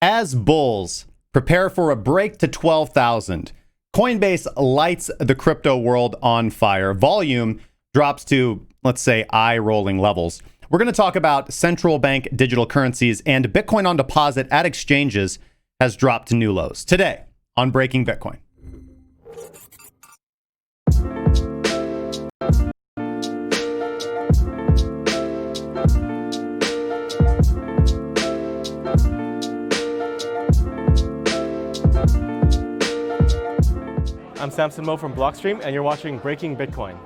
As bulls prepare for a break to 12,000, Coinbase lights the crypto world on fire. Volume drops to, let's say, eye-rolling levels. We're going to talk about central bank digital currencies, and Bitcoin on deposit at exchanges has dropped to new lows. Today on Breaking Bitcoin. I'm Samson Mo from Blockstream, and you're watching Breaking Bitcoin.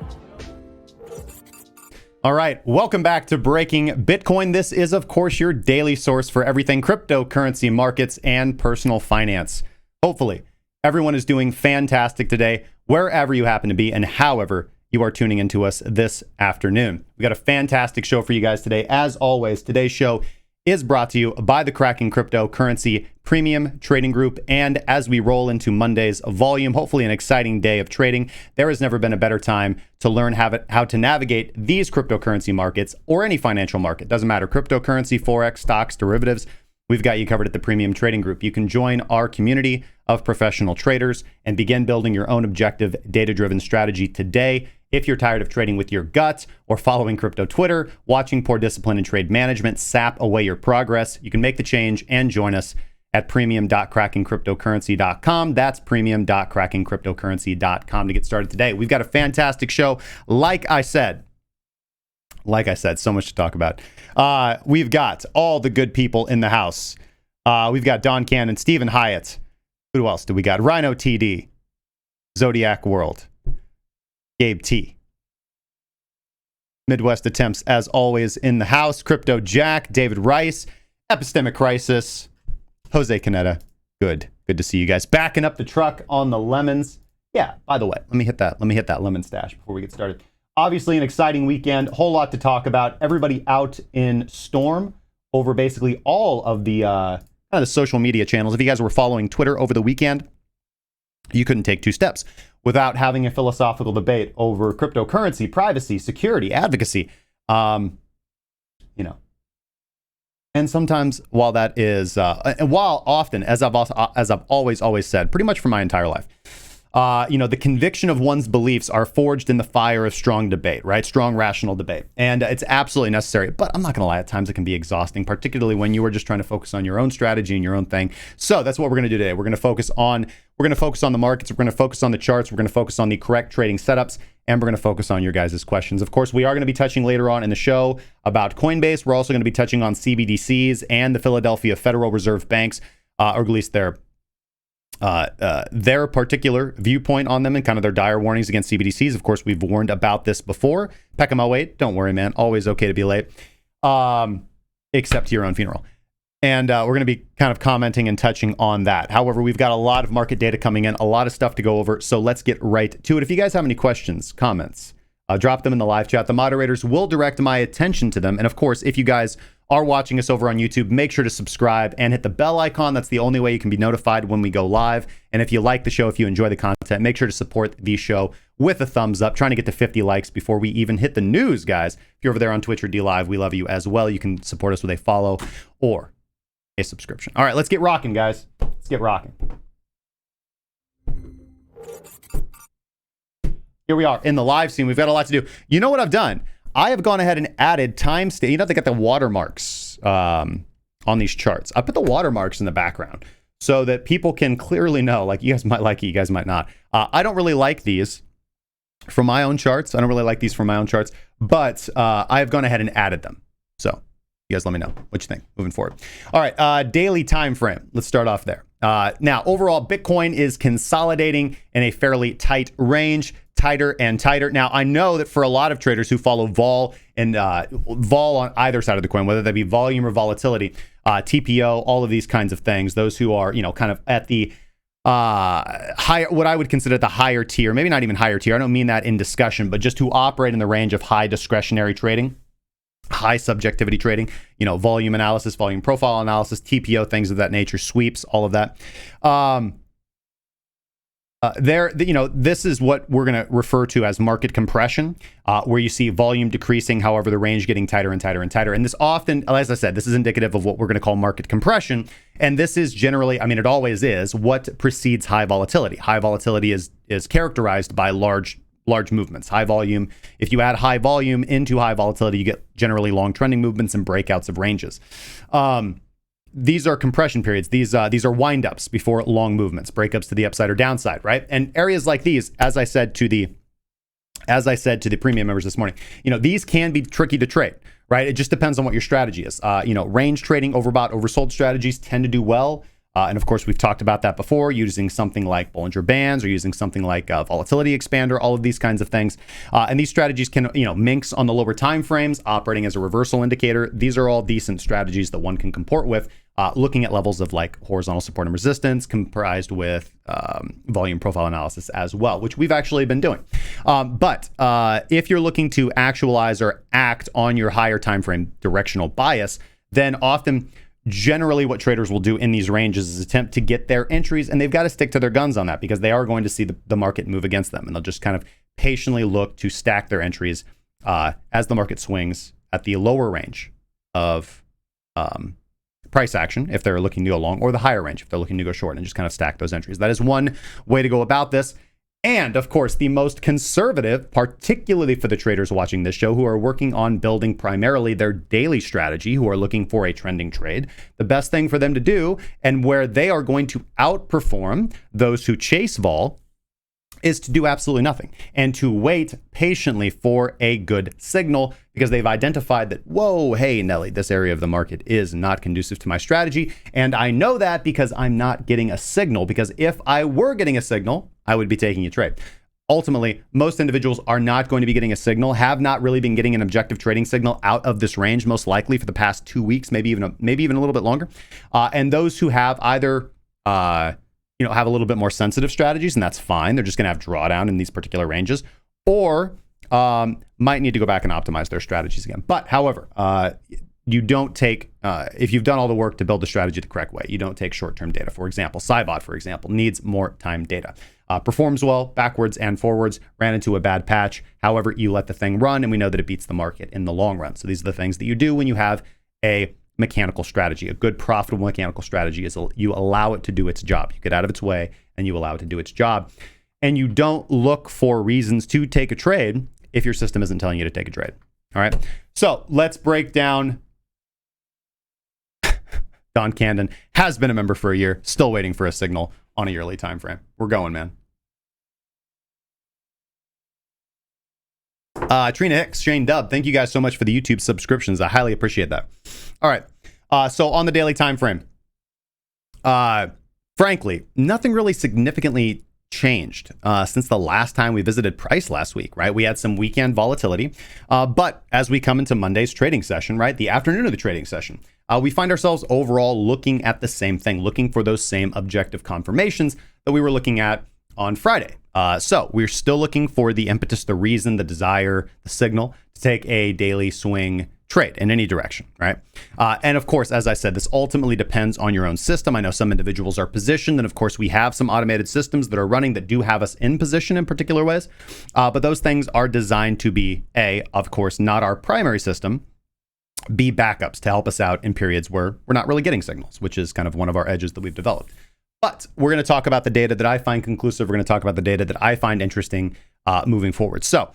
All right, welcome back to Breaking Bitcoin. This is, of course, your daily source for everything cryptocurrency markets and personal finance. Hopefully, everyone is doing fantastic today, wherever you happen to be and however you are tuning into us this afternoon. We got a fantastic show for you guys today. As always, today's show is brought to you by the Cracking Crypotcurrency Premium Trading Group. And as we roll into Monday's volume, hopefully an exciting day of trading, there has never been a better time to learn how to navigate these cryptocurrency markets or any financial market. Doesn't matter, cryptocurrency, Forex, stocks, derivatives. We've got you covered at the Premium Trading Group. You can join our community of professional traders and begin building your own objective, data-driven strategy today. If you're tired of trading with your gut or following crypto Twitter, watching poor discipline in trade management sap away your progress, you can make the change and join us at premium.crackingcryptocurrency.com. That's premium.crackingcryptocurrency.com to get started today. We've got a fantastic show. Like I said, so much to talk about. We've got all the good people in the house. We've got Don Cannon, Stephen Hyatt. Who else do we got? Rhino TD, Zodiac World, Gabe T. Midwest Attempts, as always, in the house. Crypto Jack, David Rice, Epistemic Crisis, Jose Canetta. Good to see you guys. Backing up the truck on the lemons. Yeah, by the way, let me hit that lemon stash before we get started. Obviously, an exciting weekend. Whole lot to talk about. Everybody out in storm over basically all of the the social media channels. If you guys were following Twitter over the weekend, you couldn't take two steps without having a philosophical debate over cryptocurrency, privacy, security, advocacy. And sometimes while that is, and while often, as I've always said, pretty much for my entire life, the conviction of one's beliefs are forged in the fire of strong debate, right? Strong, rational debate. And it's absolutely necessary. But I'm not going to lie, at times it can be exhausting, particularly when you are just trying to focus on your own strategy and your own thing. So that's what we're going to do today. We're going to focus on the markets. We're going to focus on the charts. We're going to focus on the correct trading setups. And we're going to focus on your guys' questions. Of course, we are going to be touching later on in the show about Coinbase. We're also going to be touching on CBDCs and the Philadelphia Federal Reserve Banks, or at least their particular viewpoint on them and kind of their dire warnings against CBDCs. Of course, we've warned about this before. Peckham 08, don't worry, man. Always okay to be late, except to your own funeral. And we're going to be kind of commenting and touching on that. However, we've got a lot of market data coming in, a lot of stuff to go over. So let's get right to it. If you guys have any questions, comments, drop them in the live chat. The moderators will direct my attention to them. And of course, if you guys are watching us over on YouTube, make sure to subscribe and hit the bell icon. That's the only way you can be notified when we go live. And if you like the show, if you enjoy the content, make sure to support the show with a thumbs up. Trying to get to 50 likes before we even hit the news, guys. If you're over there on Twitch or D Live, we love you as well. You can support us with a follow or a subscription. All right, let's get rocking, guys. Let's get rocking. Here we are in the live scene. We've got a lot to do. You know what I've done? I have gone ahead and added timestamp. You know, they got the watermarks on these charts. I put the watermarks in the background so that people can clearly know, like, you guys might like it, you guys might not. I don't really like these for my own charts. But I have gone ahead and added them. So you guys let me know what you think moving forward. All right, daily time frame. Let's start off there. Now, overall, Bitcoin is consolidating in a fairly tight range, tighter and tighter. Now, I know that for a lot of traders who follow vol and vol on either side of the coin, whether that be volume or volatility, TPO, all of these kinds of things, those who are, kind of at the higher, what I would consider the higher tier, maybe not even higher tier. I don't mean that in discussion, but just who operate in the range of high discretionary trading, high subjectivity trading, volume analysis, volume profile analysis, TPO, things of that nature, sweeps, all of that. This is what we're going to refer to as market compression, where you see volume decreasing, however, the range getting tighter and tighter and tighter. And this often, as I said, this is indicative of what we're going to call market compression. And this is generally, I mean, it always is, what precedes high volatility. High volatility is characterized by large movements. High volume, if you add high volume into high volatility, you get generally long trending movements and breakouts of ranges. These are compression periods. These are windups before long movements, breakups to the upside or downside, right? And areas like these, as I said to the premium members this morning, these can be tricky to trade, right? It just depends on what your strategy is. Range trading, overbought, oversold strategies tend to do well. And of course, we've talked about that before, using something like Bollinger Bands or using something like Volatility Expander, all of these kinds of things. And these strategies can, minks on the lower time frames, operating as a reversal indicator. These are all decent strategies that one can comport with, looking at levels of like horizontal support and resistance comprised with volume profile analysis as well, which we've actually been doing. But if you're looking to actualize or act on your higher time frame directional bias, then often generally what traders will do in these ranges is attempt to get their entries, and they've got to stick to their guns on that because they are going to see the market move against them, and they'll just kind of patiently look to stack their entries as the market swings at the lower range of price action if they're looking to go long, or the higher range if they're looking to go short, and just kind of stack those entries. That is one way to go about this. And of course, the most conservative, particularly for the traders watching this show who are working on building primarily their daily strategy, who are looking for a trending trade, the best thing for them to do, and where they are going to outperform those who chase vol, is to do absolutely nothing and to wait patiently for a good signal, because they've identified that, whoa, hey, Nelly, this area of the market is not conducive to my strategy. And I know that because I'm not getting a signal, because if I were getting a signal, I would be taking a trade. Ultimately, most individuals are not going to be getting a signal, have not really been getting an objective trading signal out of this range, most likely for the past 2 weeks, maybe even a little bit longer. And those who have either have a little bit more sensitive strategies, and that's fine. They're just going to have drawdown in these particular ranges, or might need to go back and optimize their strategies again. But however, you don't take, if you've done all the work to build the strategy the correct way, you don't take short-term data. For example, Cybot, for example, needs more time data. Performs well backwards and forwards, ran into a bad patch. However, you let the thing run, and we know that it beats the market in the long run. So these are the things that you do when you have a mechanical strategy. A good, profitable mechanical strategy is you allow it to do its job. You get out of its way and you allow it to do its job. And you don't look for reasons to take a trade if your system isn't telling you to take a trade. All right. So let's break down. Don Candon has been a member for a year, still waiting for a signal on a yearly time frame. We're going, man. Trina Hicks, Shane Dubb, thank you guys so much for the YouTube subscriptions. I highly appreciate that. All right. So on the daily time frame, frankly, nothing really significantly changed since the last time we visited price last week, right? We had some weekend volatility, but as we come into Monday's trading session, right, the afternoon of the trading session, we find ourselves overall looking at the same thing, looking for those same objective confirmations that we were looking at on Friday. So we're still looking for the impetus, the reason, the desire, the signal to take a daily swing trade in any direction, right? And of course, as I said, this ultimately depends on your own system. I know some individuals are positioned, and of course, we have some automated systems that are running that do have us in position in particular ways. But those things are designed to be, A, of course, not our primary system, B, backups to help us out in periods where we're not really getting signals, which is kind of one of our edges that we've developed. But we're going to talk about the data that I find conclusive. We're going to talk about the data that I find interesting moving forward. So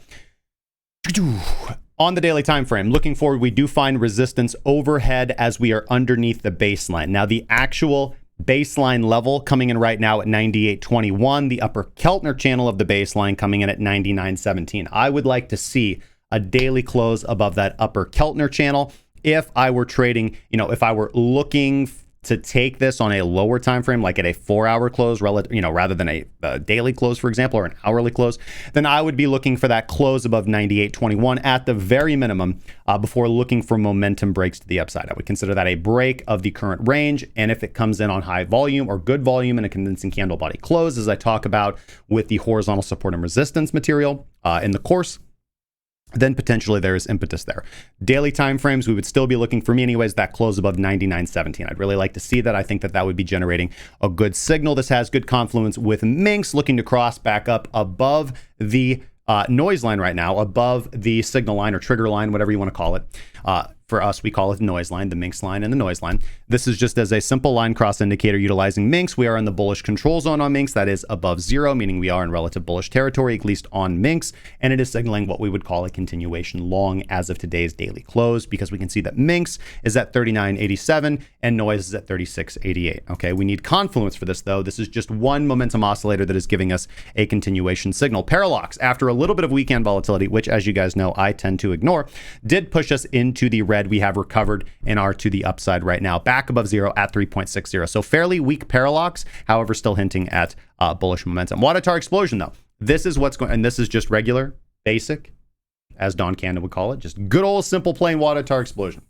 on the daily time frame, looking forward, we do find resistance overhead as we are underneath the baseline. Now, the actual baseline level coming in right now at 98.21, the upper Keltner channel of the baseline coming in at 99.17. I would like to see a daily close above that upper Keltner channel. If I were trading, if I were looking to take this on a lower time frame, like at a 4-hour close, rather than a daily close, for example, or an hourly close, then I would be looking for that close above 98.21 at the very minimum before looking for momentum breaks to the upside. I would consider that a break of the current range, and if it comes in on high volume or good volume and a condensing candle body close, as I talk about with the horizontal support and resistance material in the course, then potentially there is impetus there. Daily time frames, we would still be looking, for me anyways, that close above 99.17. I'd really like to see that. I think that would be generating a good signal. This has good confluence with minks looking to cross back up above the noise line right now, above the signal line or trigger line, whatever you want to call it. For us, we call it the noise line, the minx line, and the noise line. This is just as a simple line cross indicator utilizing minx. We are in the bullish control zone on minx. That is above zero, meaning we are in relative bullish territory, at least on minx. And it is signaling what we would call a continuation long as of today's daily close, because we can see that minx is at 39.87 and noise is at 36.88. Okay, we need confluence for this, though. This is just one momentum oscillator that is giving us a continuation signal. Parallax, after a little bit of weekend volatility, which, as you guys know, I tend to ignore, did push us into the red. We have recovered and are to the upside right now, back above zero at 3.60. So fairly weak parallax, however, still hinting at bullish momentum. Wadatar explosion, though. This is what's going, and this is just regular, basic, as Don Cannon would call it, just good old simple plain Wadatar explosion.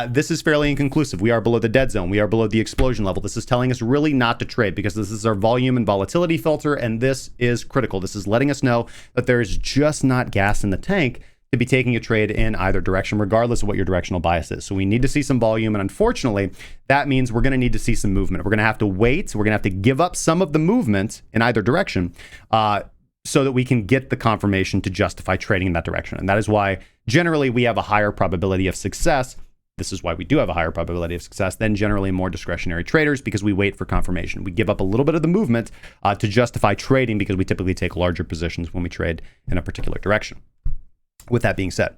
This is fairly inconclusive. We are below the dead zone. We are below the explosion level. This is telling us really not to trade, because this is our volume and volatility filter, and this is critical. This is letting us know that there is just not gas in the tank to be taking a trade in either direction, regardless of what your directional bias is. So we need to see some volume, and unfortunately, that means we're going to need to see some movement. We're going to have to wait. We're going to have to give up some of the movement in either direction so that we can get the confirmation to justify trading in that direction. And that is why generally we have a higher probability of success. This is why we do have a higher probability of success than generally more discretionary traders, because we wait for confirmation. We give up a little bit of the movement to justify trading, because we typically take larger positions when we trade in a particular direction. With that being said,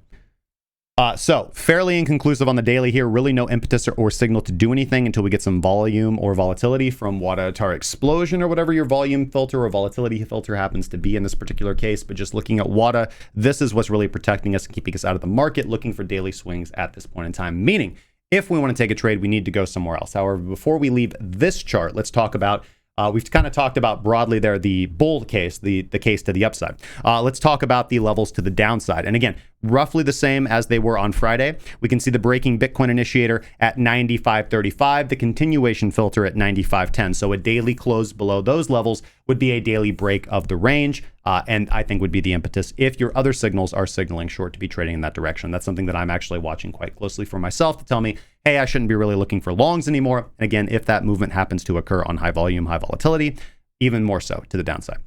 so fairly inconclusive on the daily here. Really no impetus or signal to do anything until we get some volume or volatility from Wadatar explosion, or whatever your volume filter or volatility filter happens to be in this particular case. But just looking at WADA, this is what's really protecting us and keeping us out of the market, looking for daily swings at this point in time. Meaning, if we want to take a trade, we need to go somewhere else. However, before we leave this chart, let's talk about we've kind of talked about broadly there the bull case, the case to the upside. Let's talk about the levels to the downside. And again, roughly the same as they were on Friday. We can see the breaking Bitcoin initiator at 95.35, the continuation filter at 95.10. So a daily close below those levels would be a daily break of the range, and I think would be the impetus if your other signals are signaling short to be trading in that direction. That's something that I'm actually watching quite closely for myself to tell me, hey, I shouldn't be really looking for longs anymore. And again, if that movement happens to occur on high volume, high volatility, even more so to the downside.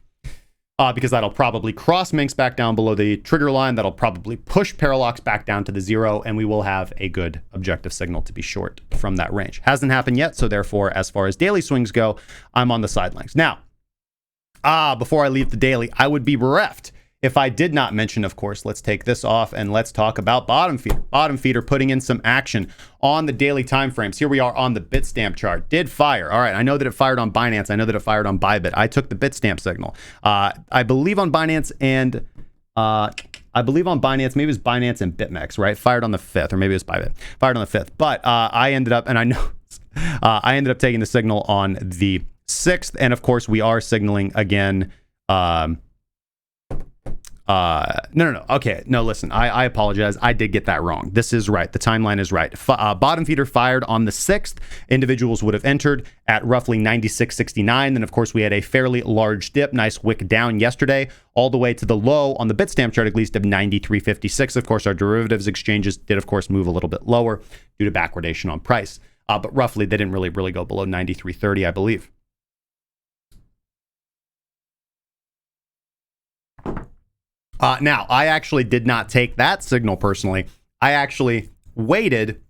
Because that'll probably cross minx back down below the trigger line. That'll probably push parallax back down to the zero, and we will have a good objective signal to be short from that range. Hasn't happened yet, so therefore, as far as daily swings go, I'm on the sidelines. Now, before I leave the daily, I would be bereft if I did not mention, of course, let's take this off and let's talk about bottom feeder. Bottom feeder putting in some action on the daily timeframes. Here we are on the Bitstamp chart. Did fire. All right, I know that it fired on Binance. I know that it fired on ByBit. I took the Bitstamp signal. I believe on Binance and maybe it was Binance and BitMEX, right? Fired on the 5th, or maybe it was ByBit. Fired on the 5th. But I ended up, and I know, I ended up taking the signal on the 6th. And of course, we are signaling again. No. Okay. No, listen, I apologize. I did get that wrong. This is right. The timeline is right. Bottom feeder fired on the 6th. Individuals would have entered at roughly 96.69. Then, of course, we had a fairly large dip, nice wick down yesterday, all the way to the low on the Bitstamp chart, at least of 93.56. Of course, our derivatives exchanges did, of course, move a little bit lower due to backwardation on price. But roughly, they didn't really go below 93.30, I believe. Now, I actually did not take that signal personally. I actually waited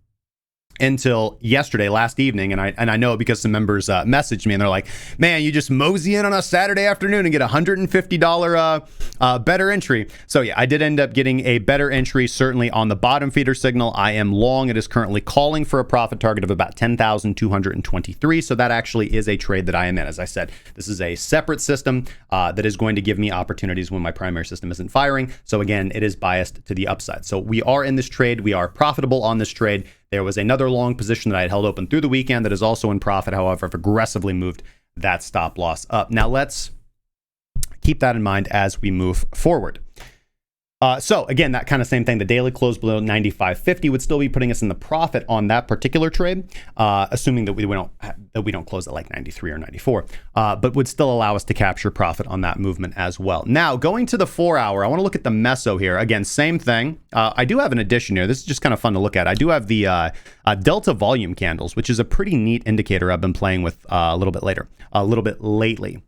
until yesterday, last evening, and I know because some members messaged me and they're like, man, you just mosey in on a Saturday afternoon and get $150 better entry. So yeah, I did end up getting a better entry, certainly on the bottom feeder signal. I am long. It is currently calling for a profit target of about 10,223. So that actually is a trade that I am in. As I said, this is a separate system that is going to give me opportunities when my primary system isn't firing. So again, it is biased to the upside. So we are in this trade. We are profitable on this trade. There was another long position that I had held open through the weekend that is also in profit. However, I've aggressively moved that stop loss up. Now let's keep that in mind as we move forward. So again, that kind of same thing. The daily close below 95.50 would still be putting us in the profit on that particular trade, assuming that we don't close at like 93 or 94, but would still allow us to capture profit on that movement as well. Now, going to the 4 hour, I want to look at the meso here. Again, same thing. I do have an addition here. This is just kind of fun to look at. I do have the delta volume candles, which is a pretty neat indicator I've been playing with a little bit lately.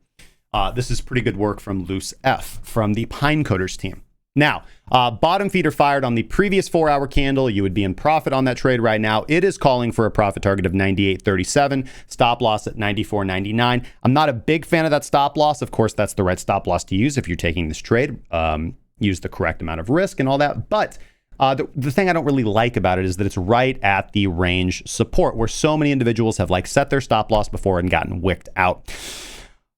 This is pretty good work from Loose F from the Pine Coders team. Now, bottom feeder fired on the previous 4-hour candle. You would be in profit on that trade right now. It is calling for a profit target of 98.37, stop loss at 94.99. I'm not a big fan of that stop loss. Of course, that's the right stop loss to use if you're taking this trade. Use the correct amount of risk and all that. But the thing I don't really like about it is that it's right at the range support, where so many individuals have like set their stop loss before and gotten wicked out.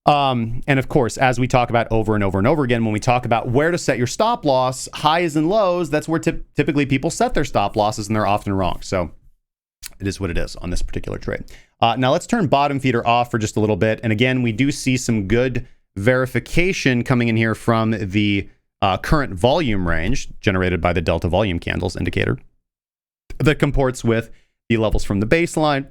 And of course, as we talk about over and over and over again, when we talk about where to set your stop loss, highs and lows, that's where typically people set their stop losses, and they're often wrong. So it is what it is on this particular trade. Now let's turn bottom feeder off for just a little bit. And again, we do see some good verification coming in here from the current volume range generated by the Delta Volume Candles indicator that comports with the levels from the baseline,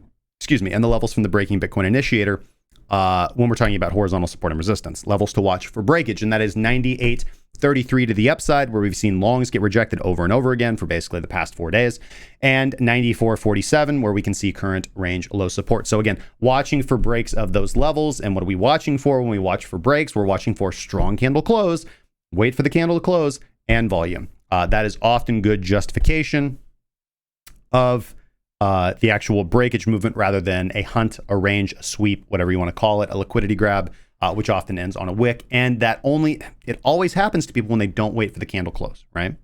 and the levels from the Breaking Bitcoin Initiator. When we're talking about horizontal support and resistance, levels to watch for breakage, and that is 98.33 to the upside, where we've seen longs get rejected over and over again for basically the past 4 days, and 94.47, where we can see current range low support. So again, watching for breaks of those levels. And what are we watching for when we watch for breaks? We're watching for strong candle close, wait for the candle to close, and volume. That is often good justification of the actual breakage movement, rather than a hunt, a range, a sweep, whatever you want to call it, a liquidity grab, which often ends on a wick. And it always happens to people when they don't wait for the candle close, right?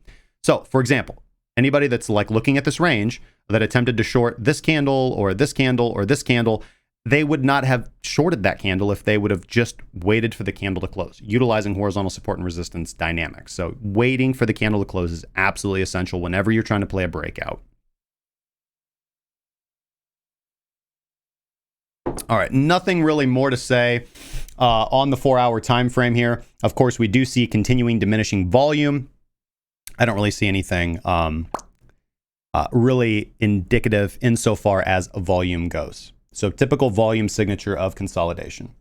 So for example, anybody that's like looking at this range that attempted to short this candle or this candle or this candle, they would not have shorted that candle if they would have just waited for the candle to close, utilizing horizontal support and resistance dynamics. So waiting for the candle to close is absolutely essential whenever you're trying to play a breakout. All right, nothing really more to say on the 4-hour time frame here. Of course, we do see continuing diminishing volume. I don't really see anything really indicative insofar as volume goes. So typical volume signature of consolidation.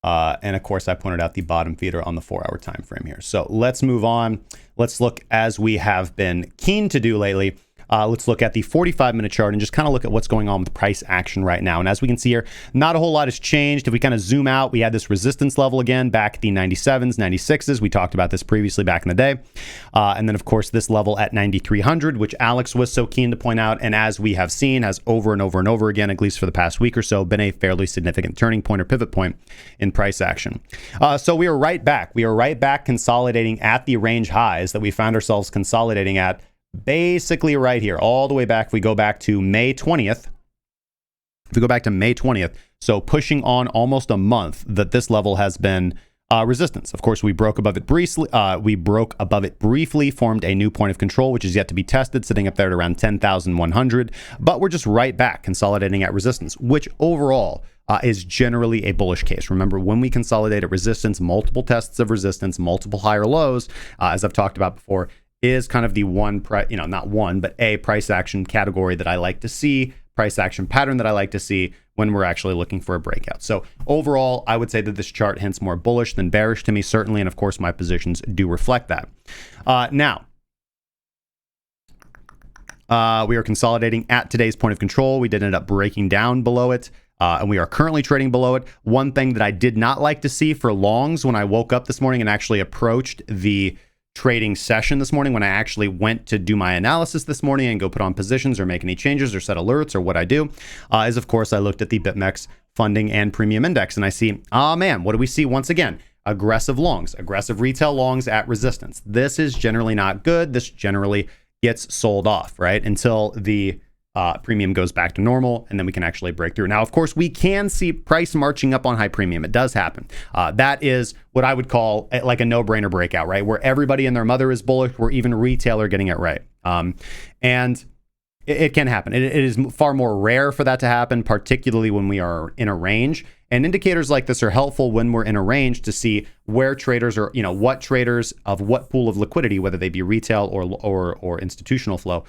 And of course, I pointed out the bottom feeder on the 4-hour time frame here. So let's move on. Let's look, as we have been keen to do lately. Let's look at the 45-minute chart and just kind of look at what's going on with price action right now. And as we can see here, not a whole lot has changed. If we kind of zoom out, we had this resistance level again back at the 97s, 96s. We talked about this previously back in the day. And then, of course, this level at 9,300, which Alex was so keen to point out. And as we have seen, has over and over and over again, at least for the past week or so, been a fairly significant turning point or pivot point in price action. So we are right back. We are right back consolidating at the range highs that we found ourselves consolidating at basically right here, all the way back. If we go back to May 20th, so pushing on almost a month that this level has been resistance. Of course, we broke above it briefly, formed a new point of control, which is yet to be tested, sitting up there at around 10,100. But we're just right back consolidating at resistance, which overall is generally a bullish case. Remember, when we consolidate at resistance, multiple tests of resistance, multiple higher lows, as I've talked about before, is kind of the not one, but a price action category that I like to see, price action pattern that I like to see when we're actually looking for a breakout. So overall, I would say that this chart hints more bullish than bearish to me, certainly. And of course, my positions do reflect that. Now, we are consolidating at today's point of control. We did end up breaking down below it. And we are currently trading below it. One thing that I did not like to see for longs when I woke up this morning and actually approached the trading session this morning, when I actually went to do my analysis this morning and go put on positions or make any changes or set alerts or what I do, is of course I looked at the BitMEX funding and premium index, and I see, man, what do we see once again? Aggressive longs, aggressive retail longs at resistance. This is generally not good. This generally gets sold off, right? Until the premium goes back to normal, and then we can actually break through. Now, of course, we can see price marching up on high premium. It does happen. That is what I would call like a no-brainer breakout, right? Where everybody and their mother is bullish, where even retail are getting it right. And it can happen. It is far more rare for that to happen, particularly when we are in a range. And indicators like this are helpful when we're in a range to see where traders are, what traders of what pool of liquidity, whether they be retail or institutional flow,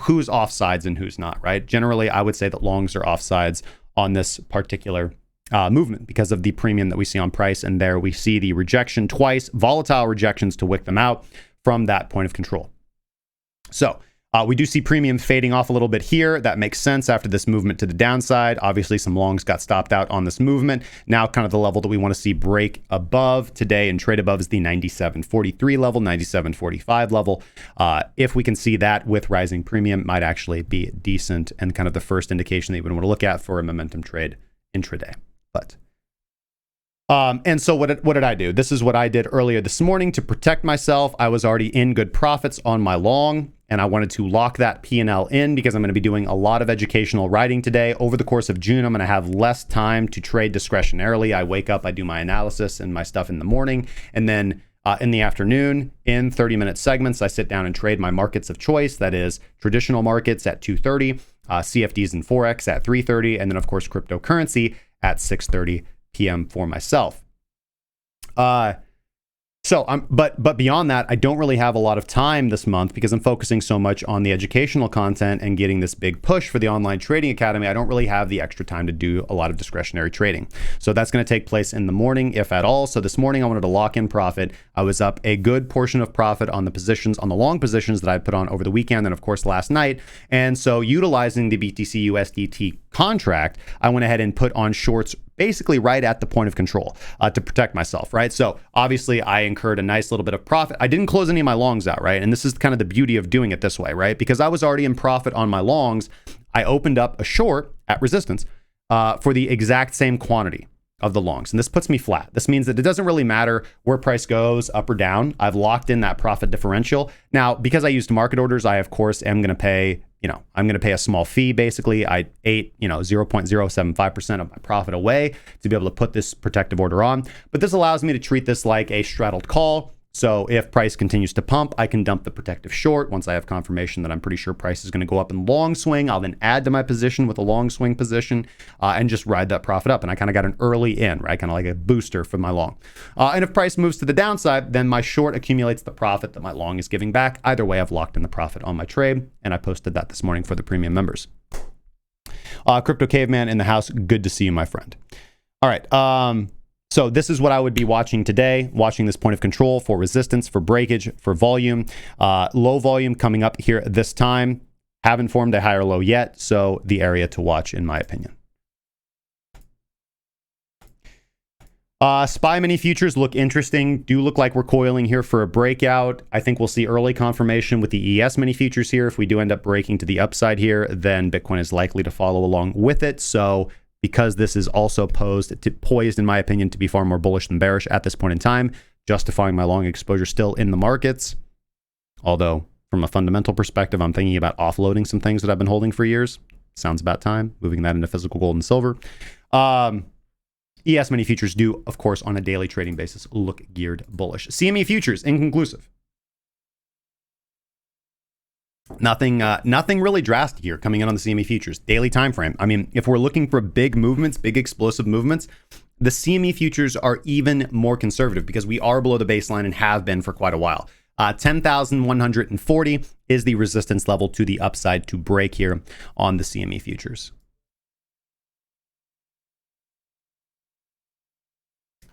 who's offsides and who's not, right? Generally, I would say that longs are offsides on this particular movement because of the premium that we see on price. And there we see the rejection twice, volatile rejections to wick them out from that point of control. So We do see premium fading off a little bit here. That makes sense after this movement to the downside. Obviously, some longs got stopped out on this movement. Now, kind of the level that we want to see break above today and trade above is the 97.43 level, 97.45 level. If we can see that with rising premium, might actually be decent and kind of the first indication that you would want to look at for a momentum trade intraday. But and so what did I do? This is what I did earlier this morning to protect myself. I was already in good profits on my long, and I wanted to lock that P&L in because I'm going to be doing a lot of educational writing today. Over the course of June, I'm going to have less time to trade discretionarily. I wake up, I do my analysis and my stuff in the morning, and then in the afternoon, in 30-minute segments, I sit down and trade my markets of choice. That is traditional markets at 2:30, CFDs and Forex at 3:30, and then, of course, cryptocurrency at 6:30 p.m. for myself. But beyond that, I don't really have a lot of time this month because I'm focusing so much on the educational content and getting this big push for the online trading academy. I don't really have the extra time to do a lot of discretionary trading. So that's going to take place in the morning, if at all. So this morning I wanted to lock in profit. I was up a good portion of profit on the positions, on the long positions that I put on over the weekend and of course last night. And so utilizing the BTC USDT contract, I went ahead and put on shorts basically right at the point of control to protect myself, right? So obviously I incurred a nice little bit of profit. I didn't close any of my longs out, right? And this is kind of the beauty of doing it this way, right? Because I was already in profit on my longs, I opened up a short at resistance for the exact same quantity of the longs. And this puts me flat. This means that it doesn't really matter where price goes up or down. I've locked in that profit differential. Now, because I used market orders, I of course am going to pay, I'm going to pay a small fee. Basically, I ate, 0.075% of my profit away to be able to put this protective order on. But this allows me to treat this like a straddled call. So if price continues to pump, I can dump the protective short. Once I have confirmation that I'm pretty sure price is going to go up in long swing, I'll then add to my position with a long swing position and just ride that profit up. And I kind of got an early in, right? Kind of like a booster for my long. And if price moves to the downside, then my short accumulates the profit that my long is giving back. Either way, I've locked in the profit on my trade. And I posted that this morning for the premium members. Crypto Caveman in the house. Good to see you, my friend. All right. So this is what I would be watching today, watching this point of control for resistance, for breakage, for volume. Low volume coming up here this time. Haven't formed a higher low yet, so the area to watch in my opinion. SPY mini futures look interesting, do look like we're coiling here for a breakout. I think we'll see early confirmation with the ES mini futures here. If we do end up breaking to the upside here, then Bitcoin is likely to follow along with it. So because this is also poised, in my opinion, to be far more bullish than bearish at this point in time, justifying my long exposure still in the markets. Although, from a fundamental perspective, I'm thinking about offloading some things that I've been holding for years. Sounds about time, moving that into physical gold and silver. ES mini futures do, of course, on a daily trading basis, look geared bullish. CME futures, inconclusive. Nothing really drastic here coming in on the CME futures. Daily time frame. I mean, if we're looking for big movements, big explosive movements, the CME futures are even more conservative because we are below the baseline and have been for quite a while. 10,140 is the resistance level to the upside to break here on the CME futures.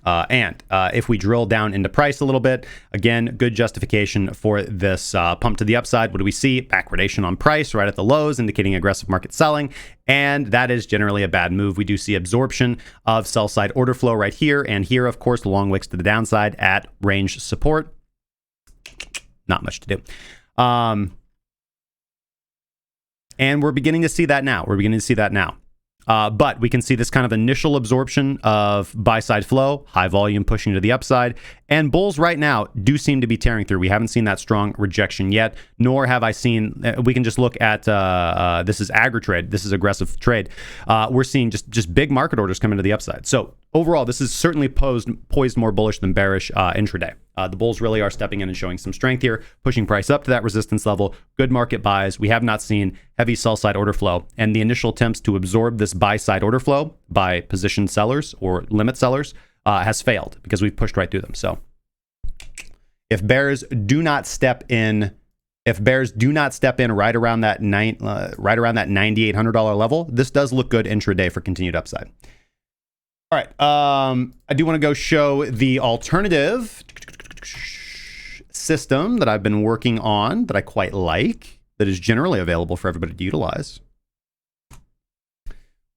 And if we drill down into price a little bit, again, good justification for this pump to the upside. What do we see? Backwardation on price right at the lows, indicating aggressive market selling. And that is generally a bad move. We do see absorption of sell side order flow right here. And here, of course, the long wicks to the downside at range support. Not much to do. And we're beginning to see that now. But we can see this kind of initial absorption of buy-side flow, high volume pushing to the upside, and bulls right now do seem to be tearing through. We haven't seen that strong rejection yet, nor have I seen, we can just look at, this is agri-trade, this is aggressive trade. We're seeing just big market orders come into the upside. So overall, this is certainly poised more bullish than bearish intraday. The bulls really are stepping in and showing some strength here, pushing price up to that resistance level. Good market buys. We have not seen heavy sell side order flow, and the initial attempts to absorb this buy side order flow by position sellers or limit sellers has failed because we've pushed right through them. So if bears do not step in, right around that $9,800 level, this does look good intraday for continued upside. All right, I do want to go show the alternative system that I've been working on that I quite like. that is generally available for everybody to utilize.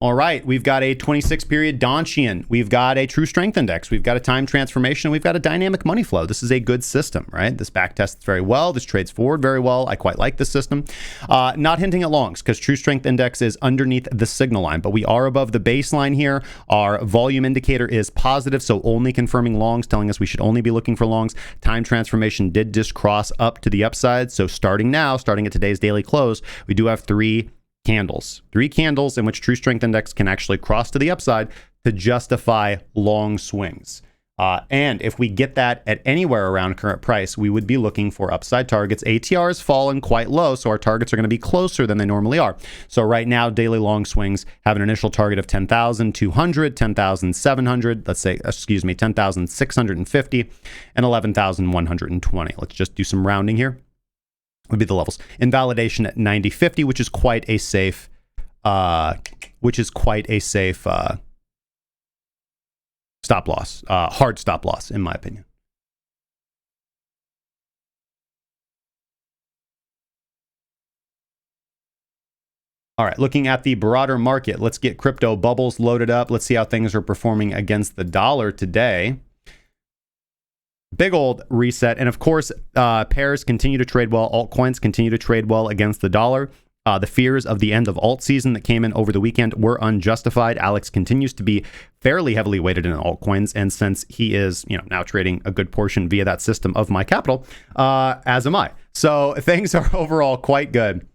All right, we've got a 26-period Donchian. We've got a true strength index. We've got a time transformation. We've got a dynamic money flow. This is a good system, right? This back tests very well. This trades forward very well. I quite like this system. Not hinting at longs because true strength index is underneath the signal line, but we are above the baseline here. Our volume indicator is positive, so only confirming longs, telling us we should only be looking for longs. Time transformation did just cross up to the upside. So starting at today's daily close, we do have three candles in which true strength index can actually cross to the upside to justify long swings. And if we get that at anywhere around current price, we would be looking for upside targets. ATR has fallen quite low, so our targets are going to be closer than they normally are. So right now, daily long swings have an initial target of 10,200, 10,700, 10,650, and 11,120. Let's just do some rounding here. Would be the levels. Invalidation at 90.50, which is quite a safe, stop loss, hard stop loss, in my opinion. All right, looking at the broader market, let's get crypto bubbles loaded up. Let's see how things are performing against the dollar today. Big old reset. And of course, pairs continue to trade well. Altcoins continue to trade well against the dollar. The fears of the end of alt season that came in over the weekend were unjustified. Alex continues to be fairly heavily weighted in altcoins. And since he is, now trading a good portion via that system of my capital, as am I. So things are overall quite good.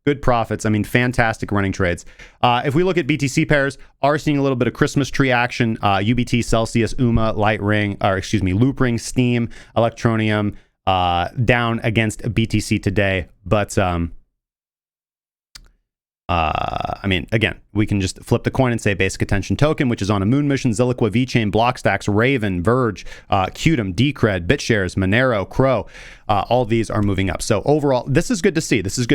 Good profits. I mean, fantastic running trades. If we look at BTC pairs, are seeing a little bit of Christmas tree action. UBT, Celsius, UMA, Loop Ring, Steam, Electronium, down against BTC today. But again, we can just flip the coin and say basic attention token, which is on a moon mission, Zilliqua, VeChain, Blockstacks, Raven, Verge, Qtum, Decred, BitShares, Monero, Crow. All these are moving up. So overall, this is good to see. This is,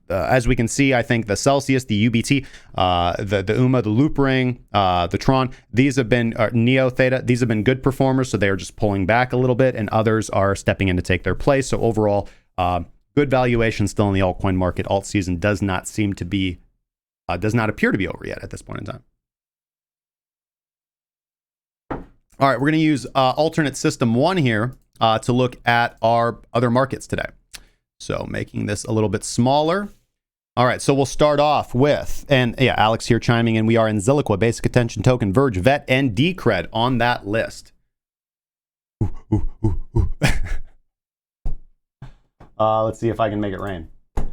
as we can see, I think the Celsius, the UBT, the UMA, the Loop Ring, the Tron, these have been, Neo, Theta, these have been good performers. So they are just pulling back a little bit and others are stepping in to take their place. So overall, good valuation still in the altcoin market. Alt season does not appear to be over yet at this point in time. All right, we're going to use alternate system 1 here to look at our other markets today. So making this a little bit smaller. All right, so we'll start off with, and yeah, Alex here chiming in. We are in Zilliqua, basic attention token, Verge, VET, and Decred on that list. Let's see if I can make it rain.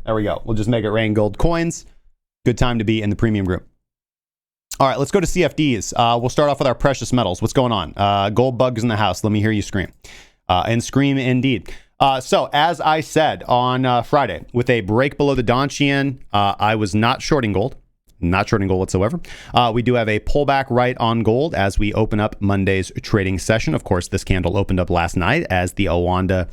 There we go. We'll just make it rain gold coins. Good time to be in the premium group. All right, let's go to CFDs. We'll start off with our precious metals. What's going on? Gold bugs in the house. Let me hear you scream. And scream indeed. So as I said on Friday, with a break below the Donchian, I was not shorting gold. Not shorting gold whatsoever. We do have a pullback right on gold as we open up Monday's trading session. Of course, this candle opened up last night as the Owanda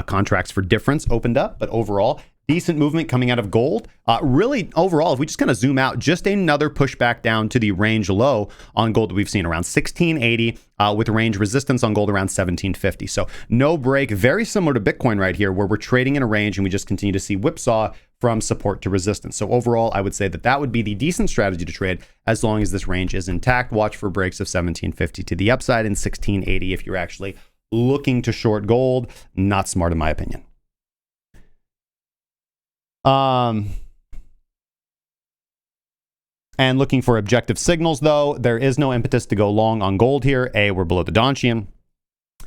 contracts for difference opened up. But overall, decent movement coming out of gold. Really, overall, if we just kind of zoom out, just another pushback down to the range low on gold that we've seen around 1680 with range resistance on gold around 1750. So no break, very similar to Bitcoin right here, where we're trading in a range and we just continue to see whipsaw from support to resistance. So overall, I would say that would be the decent strategy to trade as long as this range is intact. Watch for breaks of 1750 to the upside and 1680 if you're actually looking to short gold. Not smart in my opinion. And looking for objective signals, though, there is no impetus to go long on gold here. A, we're below the Donchian.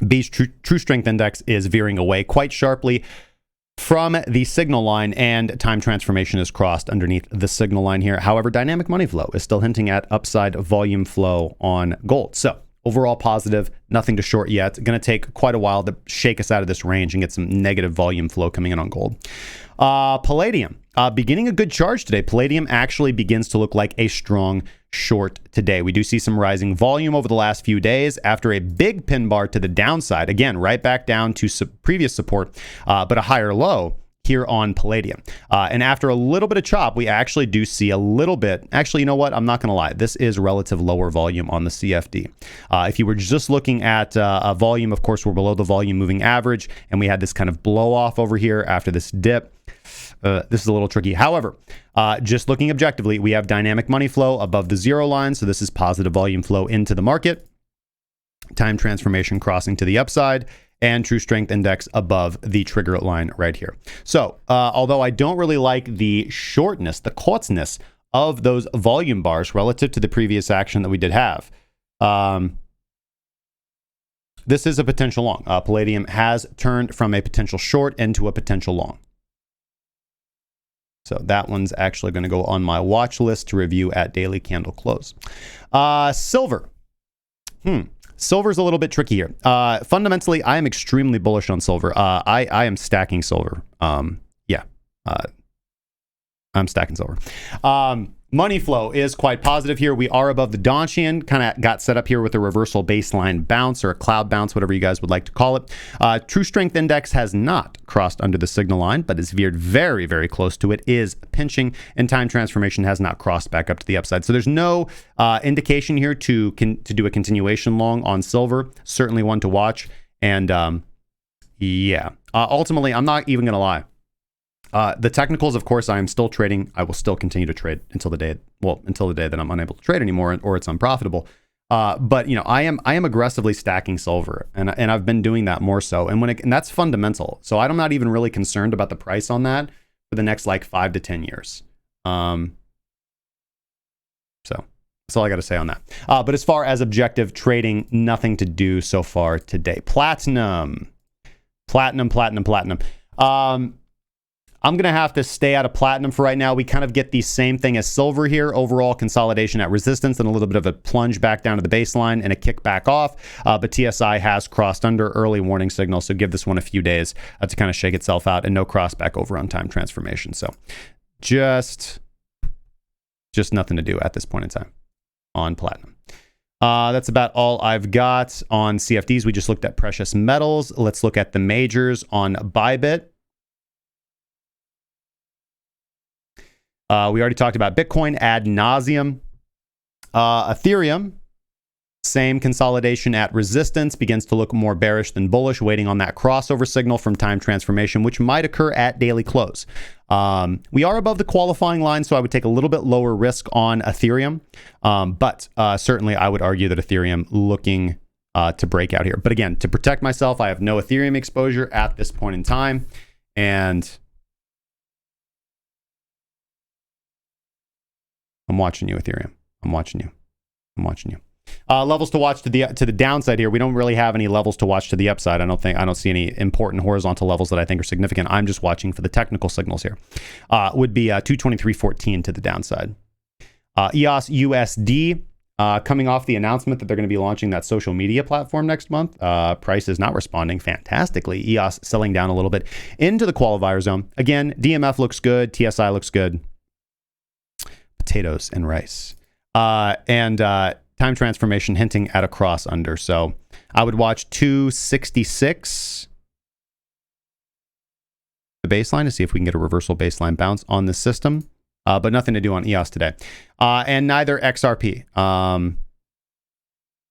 B's true strength index is veering away quite sharply from the signal line, and time transformation is crossed underneath the signal line here. However, dynamic money flow is still hinting at upside volume flow on gold. So overall positive, nothing to short yet. Going to take quite a while to shake us out of this range and get some negative volume flow coming in on gold. Palladium, beginning a good charge today. Palladium actually begins to look like a strong short today. We do see some rising volume over the last few days after a big pin bar to the downside. Again, right back down to previous support, but a higher low here on palladium. And after a little bit of chop, we actually do see a little bit. Actually, you know what? I'm not going to lie. This is relative lower volume on the CFD. If you were just looking at a volume, of course, we're below the volume moving average, and we had this kind of blow off over here after this dip. This is a little tricky. However, just looking objectively, we have dynamic money flow above the 0 line. So this is positive volume flow into the market. Time transformation crossing to the upside, and true strength index above the trigger line right here. So although I don't really like the shortness, the coarseness of those volume bars relative to the previous action that we did have, this is a potential long. Palladium has turned from a potential short into a potential long. So that one's actually going to go on my watch list to review at daily candle close. Silver. Silver's a little bit tricky here. Fundamentally, I am extremely bullish on silver. I am stacking silver. I'm stacking silver. Money flow is quite positive here. We are above the Donchian, kind of got set up here with a reversal baseline bounce or a cloud bounce, whatever you guys would like to call it. True strength index has not crossed under the signal line, but is veered very, very close to it, is pinching, and time transformation has not crossed back up to the upside. So there's no indication here to do a continuation long on silver. Certainly one to watch. And ultimately, I'm not even going to lie. The technicals, of course, I am still trading. I will still continue to trade until the day that I'm unable to trade anymore or it's unprofitable. But I am aggressively stacking silver, and I've been doing that more so. And that's fundamental. So I'm not even really concerned about the price on that for the next like 5 to 10 years. So that's all I got to say on that. But as far as objective trading, nothing to do so far today. Platinum. I'm going to have to stay out of platinum for right now. We kind of get the same thing as silver here. Overall consolidation at resistance and a little bit of a plunge back down to the baseline and a kick back off. But TSI has crossed under, early warning signal. So give this one a few days to kind of shake itself out, and no cross back over on time transformation. So just nothing to do at this point in time on platinum. That's about all I've got on CFDs. We just looked at precious metals. Let's look at the majors on ByBit. We already talked about Bitcoin ad nauseum. Ethereum, same consolidation at resistance, begins to look more bearish than bullish, waiting on that crossover signal from time transformation, which might occur at daily close. We are above the qualifying line, so I would take a little bit lower risk on Ethereum. But certainly I would argue that Ethereum looking to break out here. But again, to protect myself, I have no Ethereum exposure at this point in time. And I'm watching you, Ethereum. I'm watching you. Levels to watch to the downside here. We don't really have any levels to watch to the upside. I don't see any important horizontal levels that I think are significant. I'm just watching for the technical signals here. Would be 223.14 to the downside. EOS USD coming off the announcement that they're going to be launching that social media platform next month. Price is not responding fantastically. EOS selling down a little bit into the qualifier zone. Again, DMF looks good. TSI looks good. Potatoes and rice. And time transformation hinting at a cross under. So I would watch 266, the baseline, to see if we can get a reversal baseline bounce on this system. But nothing to do on EOS today. And neither XRP.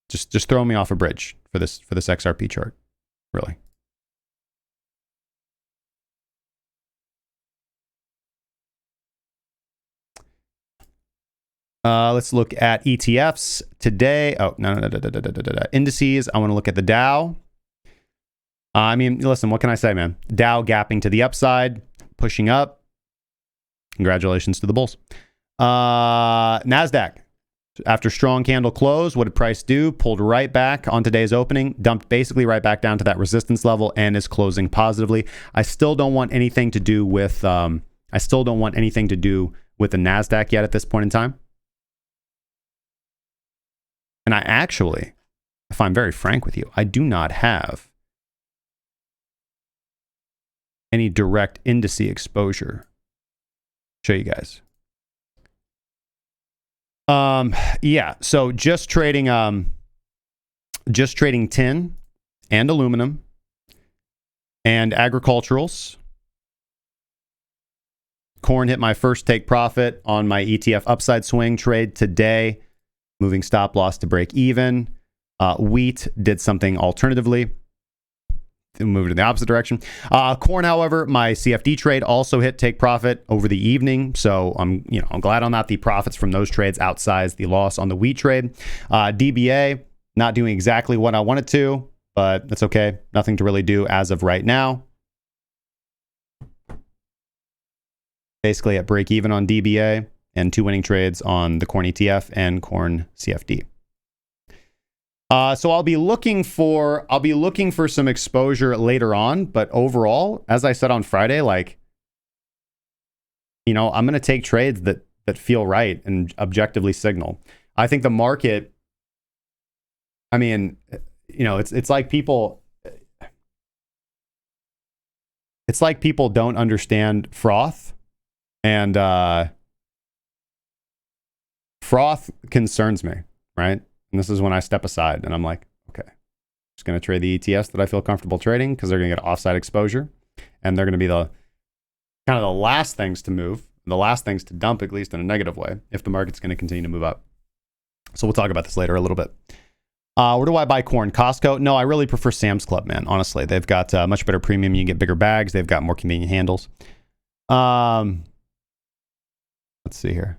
Just throw me off a bridge for this XRP chart. Really. Let's look at ETFs today. Oh, no. Indices. I want to look at the Dow. I mean, listen, what can I say, man? Dow gapping to the upside, pushing up. Congratulations to the bulls. NASDAQ. After strong candle close, what did price do? Pulled right back on today's opening, dumped basically right back down to that resistance level, and is closing positively. I still don't want anything to do with the NASDAQ yet at this point in time. And I actually, if I'm very frank with you, I do not have any direct indice exposure. Show you guys. Yeah, so just trading tin and aluminum and agriculturals Corn hit my first take profit on my ETF upside swing trade today, moving stop loss to break even. Wheat did something alternatively, moved in the opposite direction. Corn, however, my CFD trade also hit take profit over the evening, so I'm glad on that. The profits from those trades outsized the loss on the wheat trade. DBA not doing exactly what I wanted to, but that's okay. Nothing to really do as of right now. Basically at break even on DBA and 2 winning trades on the corn ETF and corn CFD. So I'll be looking for some exposure later on, but overall, as I said on Friday, I'm going to take trades that feel right and objectively signal. I think the market, it's like people don't understand froth, and froth concerns me, right? And this is when I step aside and I'm like, okay, I'm just going to trade the ETFs that I feel comfortable trading because they're going to get offside exposure, and they're going to be the kind of the last things to move, the last things to dump, at least in a negative way, if the market's going to continue to move up. So we'll talk about this later a little bit. Where do I buy corn? Costco? No, I really prefer Sam's Club, man. Honestly, they've got much better premium. You can get bigger bags. They've got more convenient handles. Let's see here.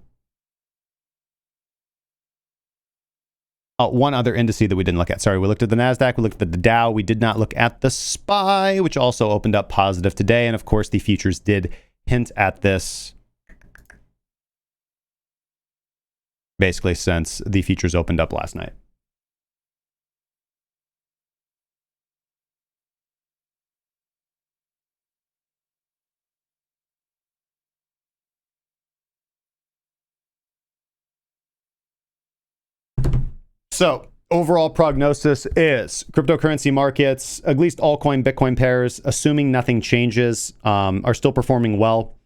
One other indice that we didn't look at. Sorry, we looked at the NASDAQ, we looked at the Dow, we did not look at the SPY, which also opened up positive today. And of course, the futures did hint at this basically since the futures opened up last night. So overall prognosis is cryptocurrency markets, at least altcoin Bitcoin pairs, assuming nothing changes, are still performing well.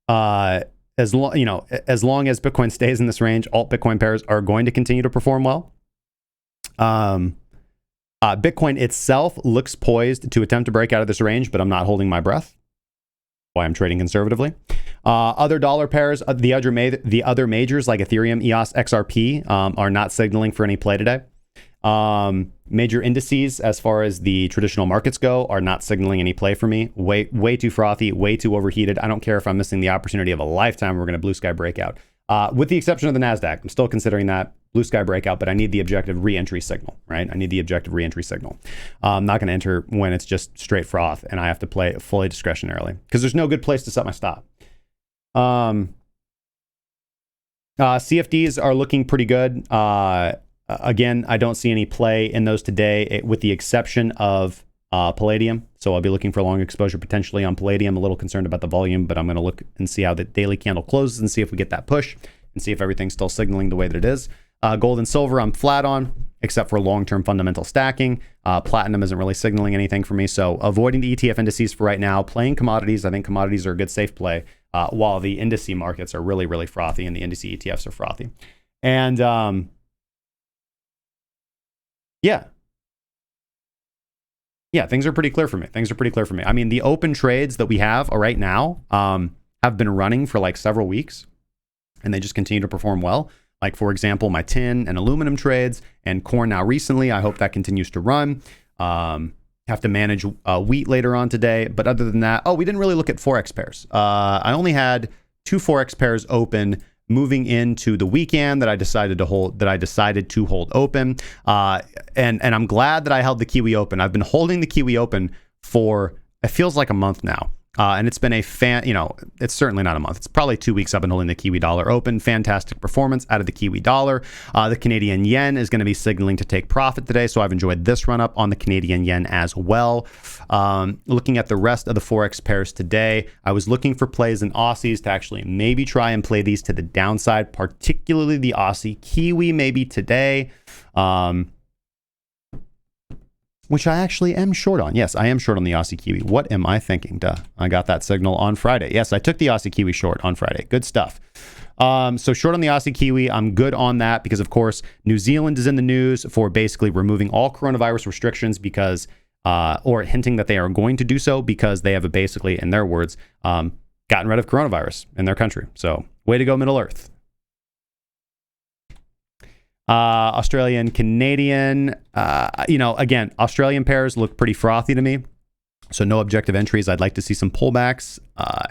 As long as Bitcoin stays in this range, alt Bitcoin pairs are going to continue to perform well. Bitcoin itself looks poised to attempt to break out of this range, but I'm not holding my breath. Why I'm trading conservatively. Other dollar pairs, the other majors like Ethereum, EOS, XRP are not signaling for any play today. Major indices, as far as the traditional markets go, are not signaling any play for me. Way too frothy, way too overheated. I don't care if I'm missing the opportunity of a lifetime. We're going to blue sky breakout. With the exception of the NASDAQ, I'm still considering that blue sky breakout, but I need the objective re-entry signal, right? I need the objective re-entry signal. I'm not going to enter when it's just straight froth and I have to play fully discretionarily because there's no good place to set my stop. CFDs are looking pretty good. Again, I don't see any play in those today, with the exception of Palladium. So I'll be looking for long exposure potentially on Palladium. A little concerned about the volume, but I'm going to look and see how the daily candle closes and see if we get that push and see if everything's still signaling the way that it is. Gold and silver, I'm flat on, except for long-term fundamental stacking. Platinum isn't really signaling anything for me. So avoiding the ETF indices for right now, playing commodities. I think commodities are a good safe play, while the indice markets are really, really frothy and the indice ETFs are frothy. And yeah, things are pretty clear for me. I mean, the open trades that we have right now have been running for like several weeks, and they just continue to perform well. Like, for example, my tin and aluminum trades and corn now recently. I hope that continues to run. Have to manage wheat later on today. But other than that, we didn't really look at Forex pairs. I only had 2 Forex pairs open moving into the weekend that I decided to hold open. And I'm glad that I held the Kiwi open. I've been holding the Kiwi open for, it feels like a month now. And it's been it's certainly not a month. It's probably 2 weeks I've been holding the Kiwi dollar open. Fantastic performance out of the Kiwi dollar. The Canadian yen is going to be signaling to take profit today. So I've enjoyed this run up on the Canadian yen as well. Looking at the rest of the Forex pairs today, I was looking for plays in Aussies to actually maybe try and play these to the downside, particularly the Aussie Kiwi maybe today. Which I actually am short on. Yes, I am short on the Aussie Kiwi. What am I thinking? Duh. I got that signal on Friday. Yes, I took the Aussie Kiwi short on Friday. Good stuff. So short on the Aussie Kiwi. I'm good on that because, of course, New Zealand is in the news for basically removing all coronavirus restrictions because, or hinting that they are going to do so because they have basically, in their words, gotten rid of coronavirus in their country. So way to go, Middle Earth. Australian, Canadian, again, Australian pairs look pretty frothy to me. So no objective entries. I'd like to see some pullbacks.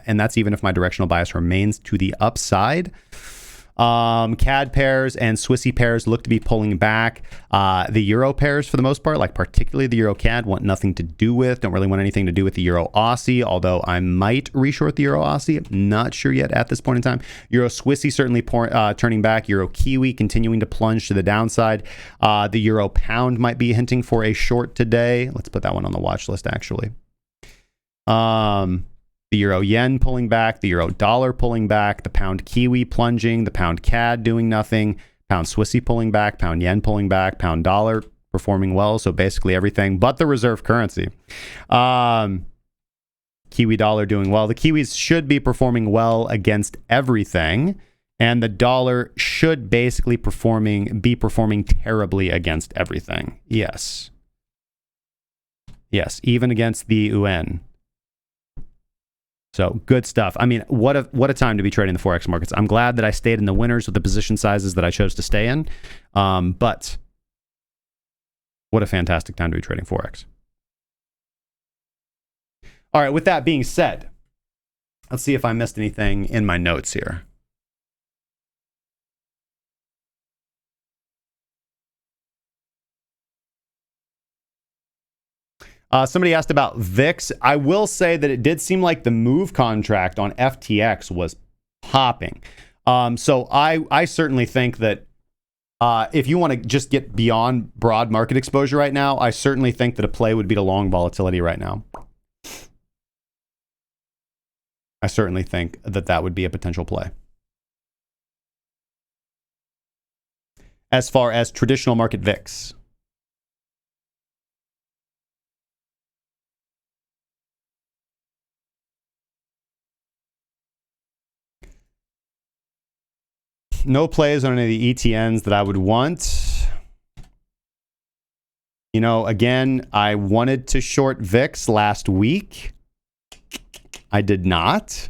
And that's even if my directional bias remains to the upside. CAD pairs and Swissy pairs look to be pulling back. The Euro pairs, for the most part, like particularly the Euro CAD, want nothing to do with. Don't really want anything to do with the Euro Aussie, although I might reshort the Euro Aussie. Not sure yet at this point in time. Euro Swissy certainly turning back. Euro Kiwi continuing to plunge to the downside. The Euro Pound might be hinting for a short today. Let's put that one on the watch list, actually. The Euro Yen pulling back, the Euro Dollar pulling back, the Pound Kiwi plunging, the Pound CAD doing nothing, Pound Swissy pulling back, Pound Yen pulling back, Pound Dollar performing well. So basically everything but the reserve currency. Kiwi Dollar doing well. The Kiwis should be performing well against everything. And the dollar should basically be performing terribly against everything. Yes. Yes, even against the UN. So good stuff. I mean, what a time to be trading the Forex markets. I'm glad that I stayed in the winners with the position sizes that I chose to stay in. But what a fantastic time to be trading Forex. All right, with that being said, let's see if I missed anything in my notes here. Somebody asked about VIX. I will say that it did seem like the move contract on FTX was popping. So I certainly think that if you want to just get beyond broad market exposure right now, I certainly think that a play would be to long volatility right now. I certainly think that that would be a potential play. As far as traditional market VIX. No plays on any of the ETNs that I would want. You know, again, I wanted to short VIX last week. I did not.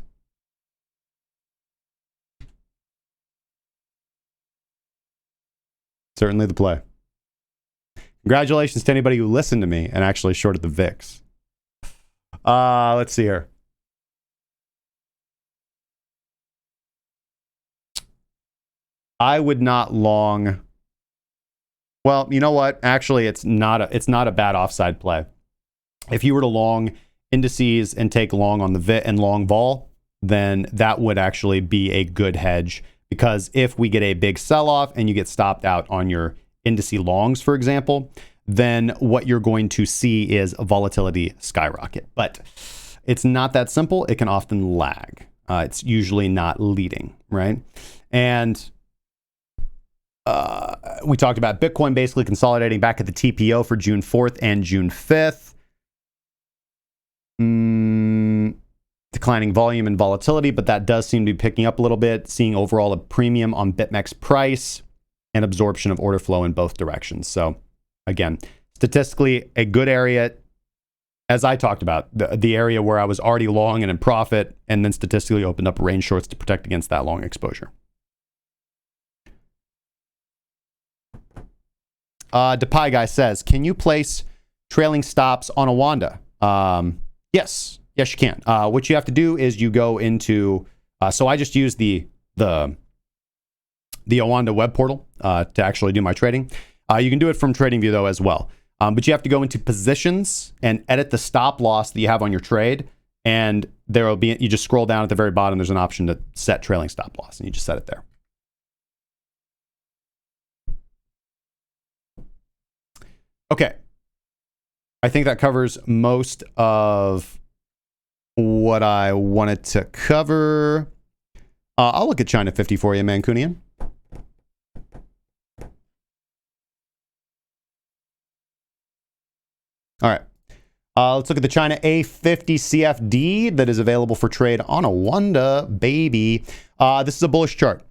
Certainly the play. Congratulations to anybody who listened to me and actually shorted the VIX. Let's see here. I would not long. Well, you know what? Actually, it's not a bad offside play. If you were to long indices and take long on the VIT and long vol, then that would actually be a good hedge, because if we get a big sell-off and you get stopped out on your indice longs, for example, then what you're going to see is a volatility skyrocket. But it's not that simple. It can often lag. It's usually not leading, right? And we talked about Bitcoin basically consolidating back at the TPO for June 4th and June 5th. Declining volume and volatility, but that does seem to be picking up a little bit, seeing overall a premium on BitMEX price and absorption of order flow in both directions. So again, statistically, a good area, as I talked about, the area where I was already long and in profit, and then statistically opened up range shorts to protect against that long exposure. DePie guy says, can you place trailing stops on a Wanda? Yes, you can. What you have to do is you go into, so I just use the Wanda web portal to actually do my trading. You can do it from TradingView though as well. But you have to go into positions and edit the stop loss that you have on your trade. And there will be, you just scroll down at the very bottom, there's an option to set trailing stop loss, and you just set it there. Okay, I think that covers most of what I wanted to cover. I'll look at China 50 for you, Mancunian. All right, let's look at the China A50 CFD that is available for trade on a Wanda, baby. This is a bullish chart.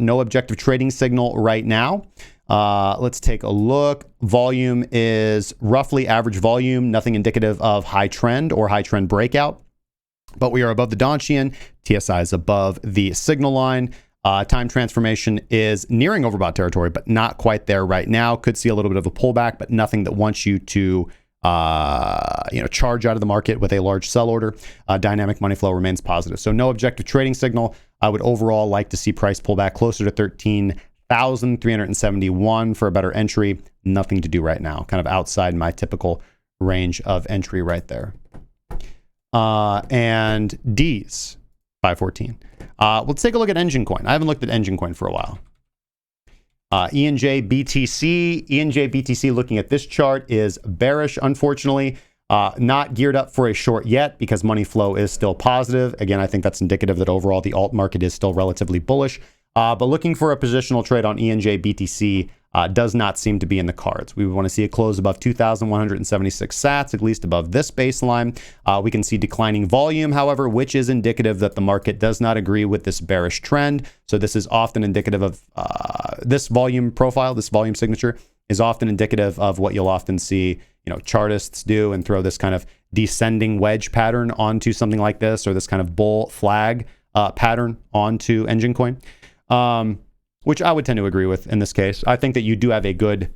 No objective trading signal right now. Let's take a look. Volume is roughly average volume, nothing indicative of high trend or high trend breakout. But we are above the Donchian. TSI is above the signal line. Time transformation is nearing overbought territory, but not quite there right now. Could see a little bit of a pullback, but nothing that wants you to charge out of the market with a large sell order. Dynamic money flow remains positive. So no objective trading signal. I would overall like to see price pull back closer to 13,371 for a better entry. Nothing to do right now. Kind of outside my typical range of entry right there. And D's 514. Let's take a look at Engine Coin. I haven't looked at Engine Coin for a while. ENJ BTC looking at this chart is bearish, unfortunately. Not geared up for a short yet because money flow is still positive. Again, I think that's indicative that overall the alt market is still relatively bullish. But looking for a positional trade on ENJ BTC does not seem to be in the cards. We want to see it close above 2,176 sats, at least above this baseline. We can see declining volume, however, which is indicative that the market does not agree with this bearish trend. So this is often indicative of this volume profile, this volume signature is often indicative of what you'll often see, chartists do and throw this kind of descending wedge pattern onto something like this, or this kind of bull flag pattern onto Engine Coin. Which I would tend to agree with in this case. I think that you do have a good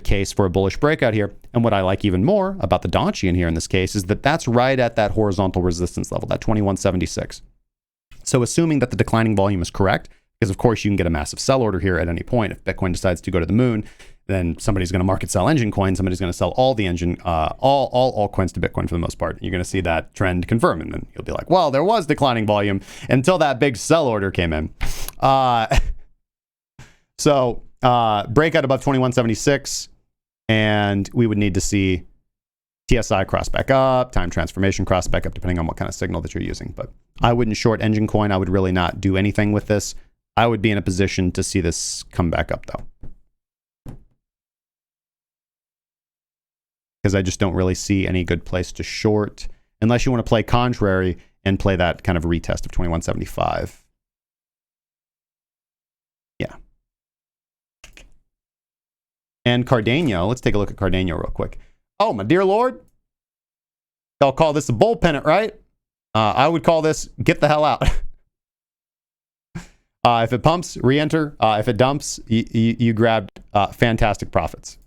case for a bullish breakout here. And what I like even more about the Donchian here in this case is that that's right at that horizontal resistance level, that 2176. So assuming that the declining volume is correct, because of course you can get a massive sell order here at any point. If Bitcoin decides to go to the moon, then somebody's going to market sell Engine Coin. Somebody's going to sell all the all altcoins to Bitcoin for the most part. You're going to see that trend confirm. And then you'll be like, well, there was declining volume until that big sell order came in. So breakout above 2176. And we would need to see TSI cross back up, time transformation cross back up, depending on what kind of signal that you're using. But I wouldn't short Engine Coin. I would really not do anything with this. I would be in a position to see this come back up though, because I just don't really see any good place to short unless you want to play contrary and play that kind of retest of 2175. Yeah. And Cardano, let's take a look at Cardano real quick. Oh, my dear Lord. Y'all call this a bull pennant, right? I would call this get the hell out. If it pumps, re-enter. If it dumps, you grabbed fantastic profits.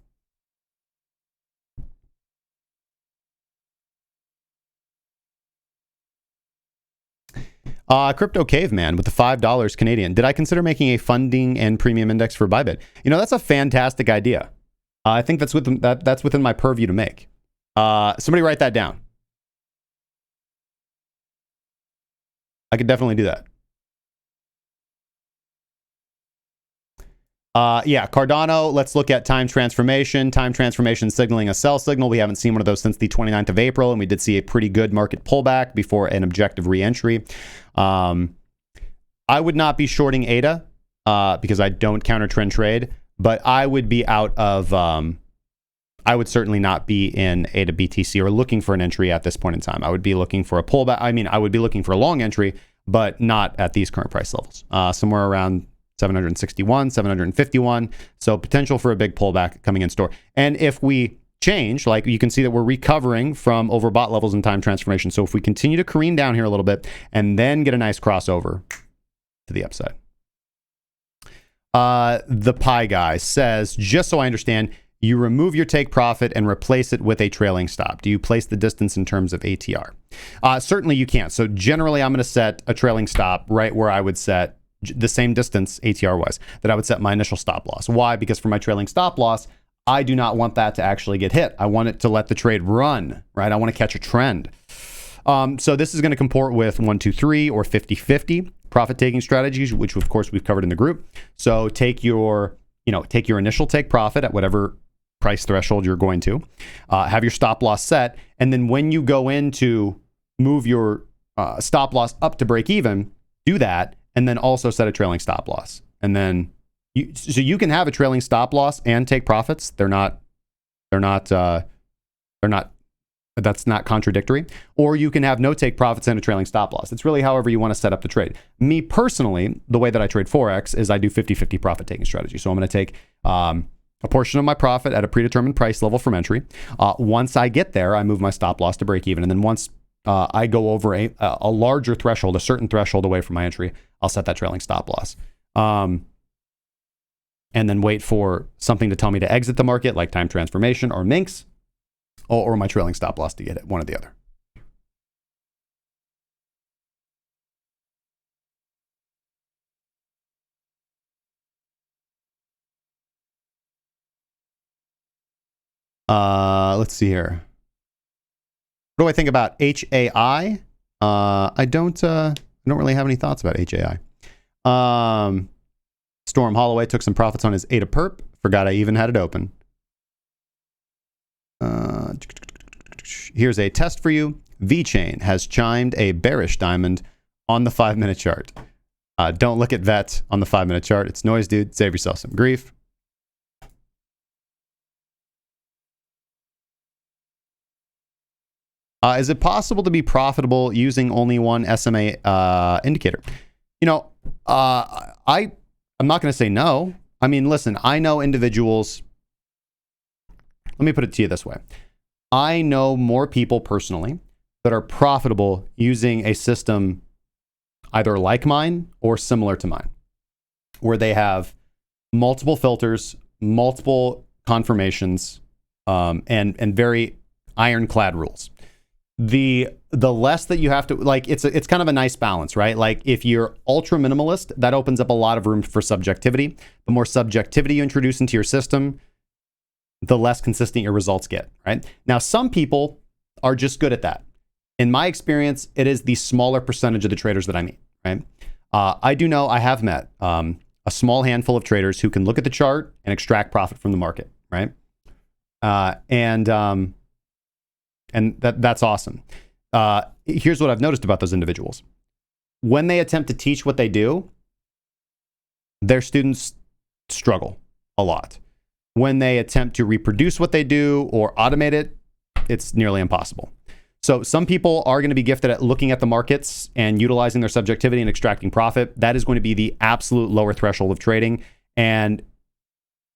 Crypto Caveman with the $5 Canadian. Did I consider making a funding and premium index for ByBit? That's a fantastic idea. I think that's within my purview to make. Somebody write that down. I could definitely do that. Yeah, Cardano, let's look at time transformation. Time transformation signaling a sell signal. We haven't seen one of those since the 29th of April, and we did see a pretty good market pullback before an objective re-entry. I would not be shorting ADA because I don't counter trend trade, but I would be out of, I would certainly not be in ADA BTC or looking for an entry at this point in time. I would be looking for a pullback. I mean, I would be looking for a long entry, but not at these current price levels. Somewhere around 761, 751. So potential for a big pullback coming in store. And if we change, like you can see that we're recovering from overbought levels in time transformation. So if we continue to careen down here a little bit and then get a nice crossover to the upside. The Pie Guy says, just so I understand, you remove your take profit and replace it with a trailing stop. Do you place the distance in terms of ATR? Certainly you can. So generally I'm going to set a trailing stop right where I would set the same distance ATR wise that I would set my initial stop loss. Why? Because for my trailing stop loss, I do not want that to actually get hit. I want it to let the trade run, right? I want to catch a trend. So this is going to comport with 1-2-3 or 50-50 profit taking strategies, which of course we've covered in the group. So take your initial take profit at whatever price threshold you're going to, have your stop loss set. And then when you go in to move your stop loss up to break even, do that. And then also set a trailing stop loss. And then you can have a trailing stop loss and take profits. That's not contradictory. Or you can have no take profits and a trailing stop loss. It's really however you want to set up the trade. Me personally, the way that I trade Forex is I do 50-50 profit taking strategy. So I'm going to take a portion of my profit at a predetermined price level from entry. Once I get there, I move my stop loss to break even. And then once I go over a larger threshold, a certain threshold away from my entry, I'll set that trailing stop loss. And then wait for something to tell me to exit the market, like time transformation or minks, or my trailing stop loss to get it, one or the other. Let's see here. What do I think about HAI? I don't really have any thoughts about HAI. Storm Holloway took some profits on his ADA perp. Forgot I even had it open. Here's a test for you. VeChain has chimed a bearish diamond on the 5-minute chart. Don't look at VET on the 5-minute chart. It's noise, dude. Save yourself some grief. Is it possible to be profitable using only one SMA indicator? You know, I'm not going to say no. I mean, listen, I know individuals. Let me put it to you this way. I know more people personally that are profitable using a system either like mine or similar to mine, where they have multiple filters, multiple confirmations, and very ironclad rules. The less that you have to, like, it's kind of a nice balance, right? Like, if you're ultra minimalist, that opens up a lot of room for subjectivity. The more subjectivity you introduce into your system, the less consistent your results get, right? Now, some people are just good at that. In my experience, it is the smaller percentage of the traders that I meet, right? I do know I have met a small handful of traders who can look at the chart and extract profit from the market, right? And that's awesome. Here's what I've noticed about those individuals. When they attempt to teach what they do, their students struggle a lot. When they attempt to reproduce what they do or automate it, it's nearly impossible. So some people are going to be gifted at looking at the markets and utilizing their subjectivity and extracting profit. That is going to be the absolute lower threshold of trading. And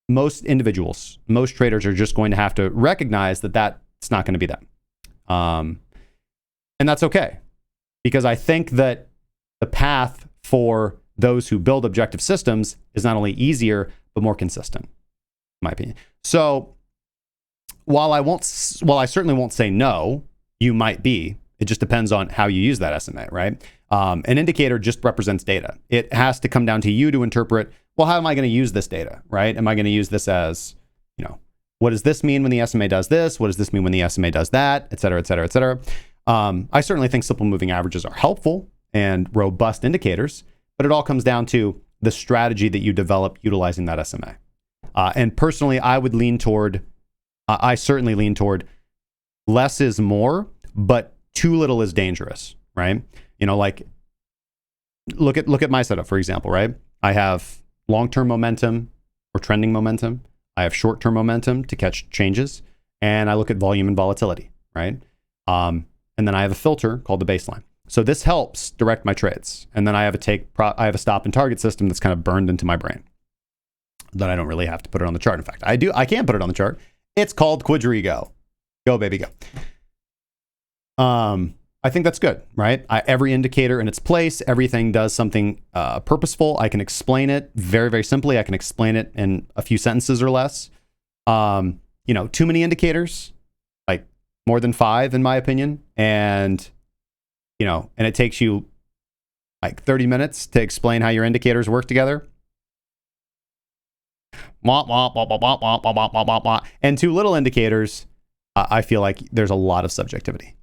most individuals, most traders are just going to have to recognize that that's not going to be them. And that's okay, because I think that the path for those who build objective systems is not only easier, but more consistent, in my opinion. So while I certainly won't say no, you might be, it just depends on how you use that SMA, right? An indicator just represents data. It has to come down to you to interpret, well, how am I going to use this data, right? Am I going to use this as, what does this mean when the SMA does this? What does this mean when the SMA does that? Et cetera, et cetera, et cetera. I certainly think simple moving averages are helpful and robust indicators, but it all comes down to the strategy that you develop utilizing that SMA. And personally, I certainly lean toward less is more, but too little is dangerous, right? Like look at my setup, for example, right? I have long-term momentum or trending momentum. I have short-term momentum to catch changes, and I look at volume and volatility, right? And then I have a filter called the baseline. So this helps direct my trades. And then I have a stop and target system that's kind of burned into my brain that I don't really have to put it on the chart. In fact, I can put it on the chart. It's called Quadrigo. Go, baby, go. I think that's good, right? Every indicator in its place, everything does something purposeful. I can explain it very, very simply. I can explain it in a few sentences or less. Too many indicators, like more than 5, in my opinion. And it takes you like 30 minutes to explain how your indicators work together. And too little indicators, I feel like there's a lot of subjectivity.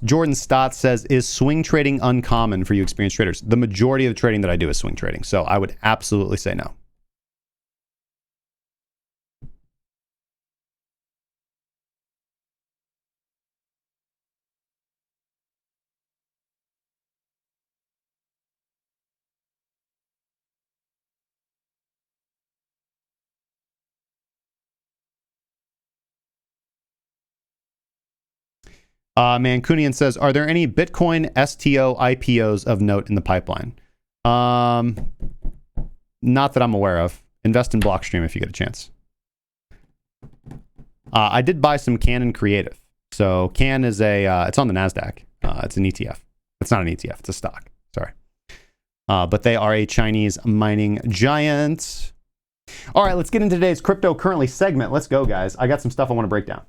Jordan Stott says, is swing trading uncommon for you experienced traders? The majority of the trading that I do is swing trading, so I would absolutely say no. Mancunian says, are there any Bitcoin STO IPOs of note in the pipeline? Not that I'm aware of. invest in Blockstream if you get a chance. I did buy some Canon Creative. So Can is it's on the NASDAQ. It's an ETF. It's not an ETF. It's a stock. Sorry. But they are a Chinese mining giant. All right, let's get into today's cryptocurrency segment. Let's go, guys. I got some stuff I want to break down.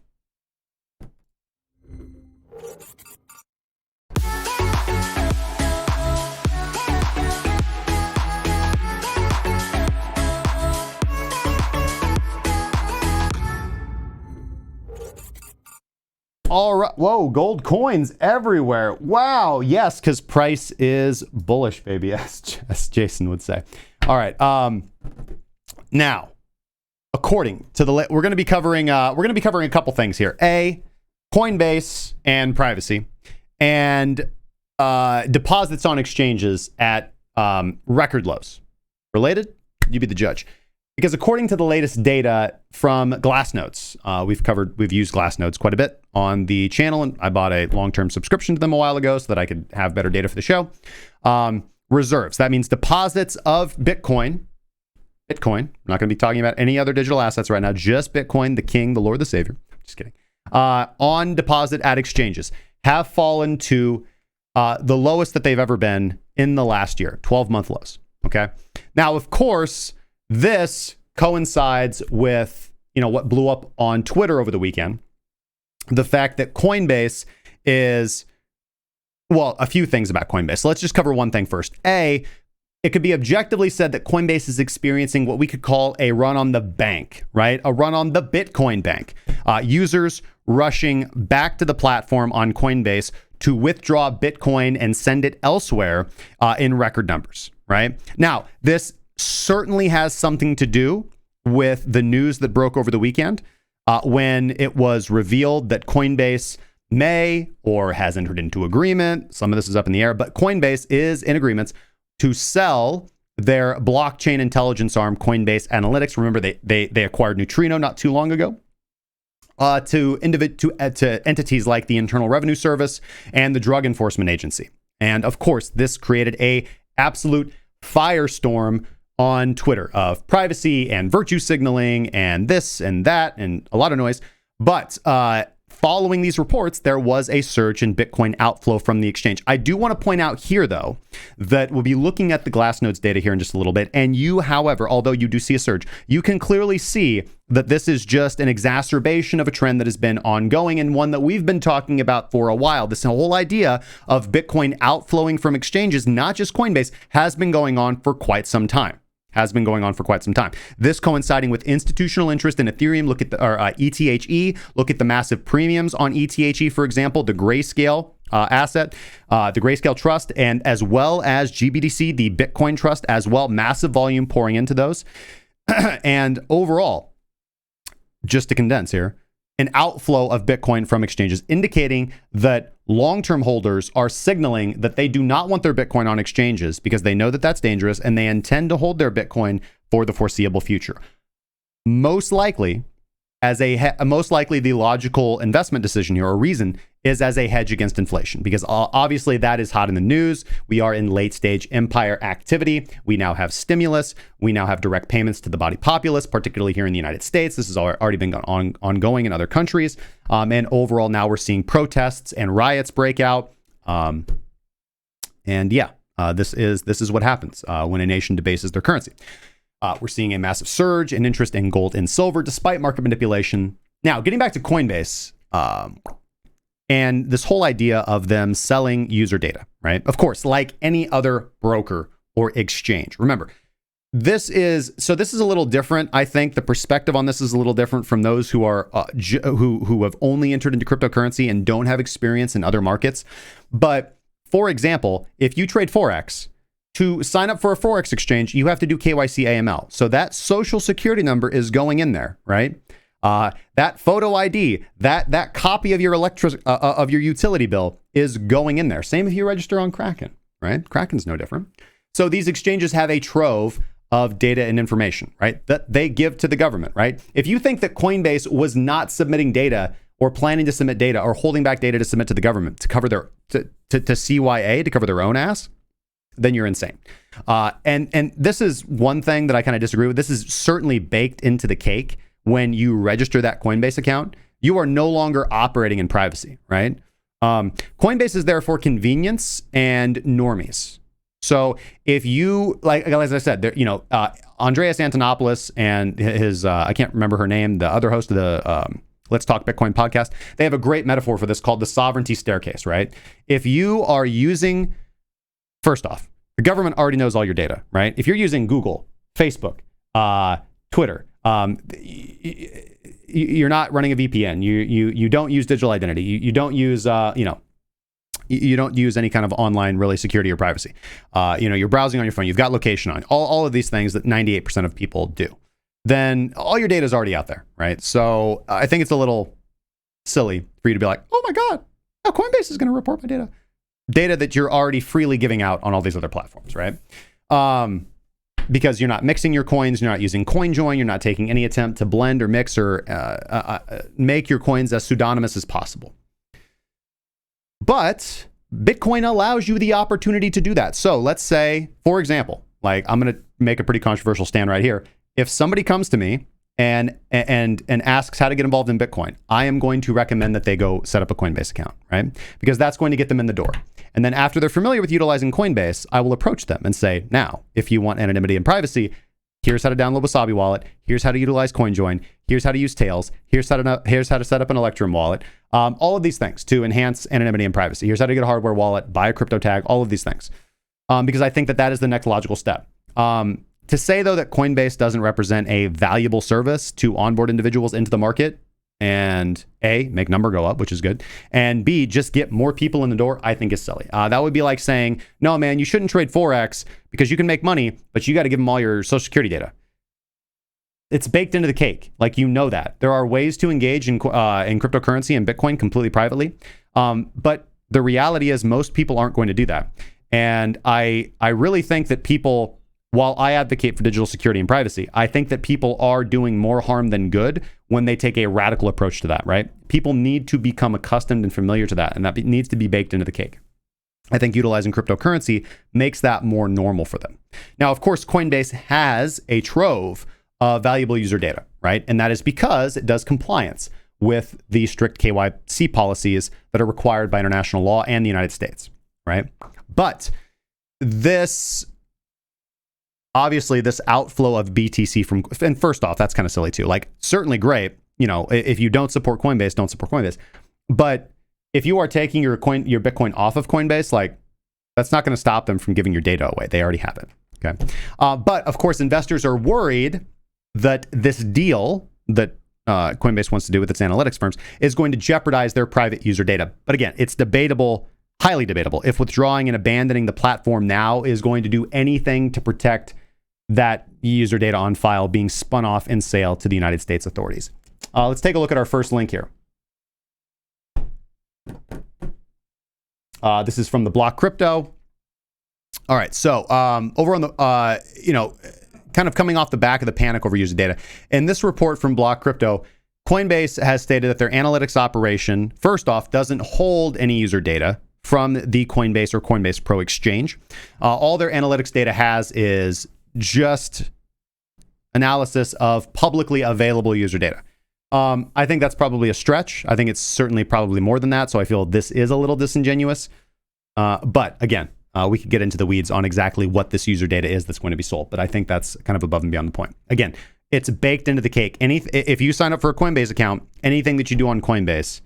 All right. Whoa, gold coins everywhere. Wow. Yes, because price is bullish, baby, as Jason would say. All right. Now, according to the we're going to be covering a couple things here. A, Coinbase and privacy, and deposits on exchanges at record lows. Related? You be the judge. Because according to the latest data from Glassnodes, we've used Glassnodes quite a bit on the channel, and I bought a long-term subscription to them a while ago so that I could have better data for the show. Reserves, that means deposits of Bitcoin. I'm not going to be talking about any other digital assets right now, just Bitcoin, the king, the Lord, the Savior. Just kidding. On deposit at exchanges have fallen to the lowest that they've ever been in the last year, 12-month lows. Okay. Now, of course, this coincides with, what blew up on Twitter over the weekend. The fact that Coinbase is, a few things about Coinbase. So let's just cover one thing first. A, it could be objectively said that Coinbase is experiencing what we could call a run on the bank, right? A run on the Bitcoin bank. Users rushing back to the platform on Coinbase to withdraw Bitcoin and send it elsewhere in record numbers, right? Now, this certainly has something to do with the news that broke over the weekend when it was revealed that Coinbase may or has entered into agreement. Some of this is up in the air, but Coinbase is in agreements to sell their blockchain intelligence arm, Coinbase Analytics. Remember, they acquired Neutrino not too long ago. To entities like the Internal Revenue Service and the Drug Enforcement Agency. And of course, this created a absolute firestorm on Twitter of privacy and virtue signaling and this and that and a lot of noise. But following these reports, there was a surge in Bitcoin outflow from the exchange. I do want to point out here, though, that we'll be looking at the Glassnodes data here in just a little bit. And you, however, although you do see a surge, you can clearly see that this is just an exacerbation of a trend that has been ongoing and one that we've been talking about for a while. This whole idea of Bitcoin outflowing from exchanges, not just Coinbase, has been going on for quite some time. This coinciding with institutional interest in Ethereum. Look at the ETHE. Look at the massive premiums on ETHE, for example, the Grayscale asset, the Grayscale Trust, and as well as GBDC, the Bitcoin Trust as well. Massive volume pouring into those. And overall, just to condense here, an outflow of Bitcoin from exchanges, indicating that long-term holders are signaling that they do not want their Bitcoin on exchanges because they know that that's dangerous and they intend to hold their Bitcoin for the foreseeable future. Most likely, the logical investment decision here or reason is as a hedge against inflation, because obviously that is hot in the news. We are in late stage empire activity. We now have stimulus. We now have direct payments to the body populace, particularly here in the United States. This has already been ongoing in other countries. And overall, now we're seeing protests and riots break out. This is what happens when a nation debases their currency. We're seeing a massive surge in interest in gold and silver, despite market manipulation. Now, getting back to Coinbase and this whole idea of them selling user data, right? Of course, like any other broker or exchange. Remember, this is a little different. I think the perspective on this is a little different from those who are who have only entered into cryptocurrency and don't have experience in other markets. But for example, if you trade Forex, to sign up for a Forex exchange, you have to do KYC AML. So that social security number is going in there, right? That photo ID, that copy of your utility bill is going in there. Same if you register on Kraken, right? Kraken's no different. So these exchanges have a trove of data and information, right? That they give to the government, right? If you think that Coinbase was not submitting data or planning to submit data or holding back data to submit to the government to cover their to CYA, to cover their own ass, then you're insane. And this is one thing that I kind of disagree with. This is certainly baked into the cake. When you register that Coinbase account, you are no longer operating in privacy, right? Coinbase is there for convenience and normies. So if you, like as I said, there, Andreas Antonopoulos and his, I can't remember her name, the other host of the Let's Talk Bitcoin podcast, they have a great metaphor for this called the sovereignty staircase, right? If you are using, first off, the government already knows all your data, right? If you're using Google, Facebook, Twitter, you're not running a VPN. You don't use digital identity. You don't use you don't use any kind of online really security or privacy. You're browsing on your phone. You've got location on. All of these things that 98% of people do. Then all your data is already out there, right? So I think it's a little silly for you to be like, oh my God, Coinbase is going to report my data. Data that you're already freely giving out on all these other platforms, right? Because you're not mixing your coins, you're not using CoinJoin, you're not taking any attempt to blend or mix or make your coins as pseudonymous as possible. But Bitcoin allows you the opportunity to do that. So let's say, for example, like I'm going to make a pretty controversial stand right here. If somebody comes to me and asks how to get involved in Bitcoin, I am going to recommend that they go set up a Coinbase account, right? Because that's going to get them in the door. And then after they're familiar with utilizing Coinbase, I will approach them and say, now, if you want anonymity and privacy, here's how to download Wasabi wallet. Here's how to utilize CoinJoin. Here's how to use Tails. Here's how to set up an Electrum wallet. All of these things to enhance anonymity and privacy. Here's how to get a hardware wallet, buy a crypto tag, all of these things. Because I think that is the next logical step. To say, though, that Coinbase doesn't represent a valuable service to onboard individuals into the market and A, make number go up, which is good, and B, just get more people in the door, I think is silly. That would be like saying, no, man, you shouldn't trade Forex because you can make money, but you got to give them all your social security data. It's baked into the cake. Like, you know that. There are ways to engage in cryptocurrency and Bitcoin completely privately. But the reality is most people aren't going to do that. And I really think that people, while I advocate for digital security and privacy, I think that people are doing more harm than good when they take a radical approach to that, right? People need to become accustomed and familiar to that, and that needs to be baked into the cake. I think utilizing cryptocurrency makes that more normal for them. Now, of course, Coinbase has a trove of valuable user data, right? And that is because it does compliance with the strict KYC policies that are required by international law and the United States, right? But obviously, this outflow of BTC from, and first off, that's kind of silly too. Like, certainly great, if you don't support Coinbase, don't support Coinbase. But if you are taking your Bitcoin off of Coinbase, like, that's not going to stop them from giving your data away. They already have it. Okay. But of course, investors are worried that this deal that Coinbase wants to do with its analytics firms is going to jeopardize their private user data. But again, it's debatable. Highly debatable if withdrawing and abandoning the platform now is going to do anything to protect that user data on file being spun off and sale to the United States authorities. Let's take a look at our first link here. This is from the Block Crypto. All right, so over on the, kind of coming off the back of the panic over user data, in this report from Block Crypto, Coinbase has stated that their analytics operation, first off, doesn't hold any user data from the Coinbase or Coinbase Pro exchange. All their analytics data has is just analysis of publicly available user data. I think that's probably a stretch. I think it's certainly probably more than that. So I feel this is a little disingenuous. But again, we could get into the weeds on exactly what this user data is that's going to be sold. But I think that's kind of above and beyond the point. Again, it's baked into the cake. If you sign up for a Coinbase account, anything that you do on Coinbase,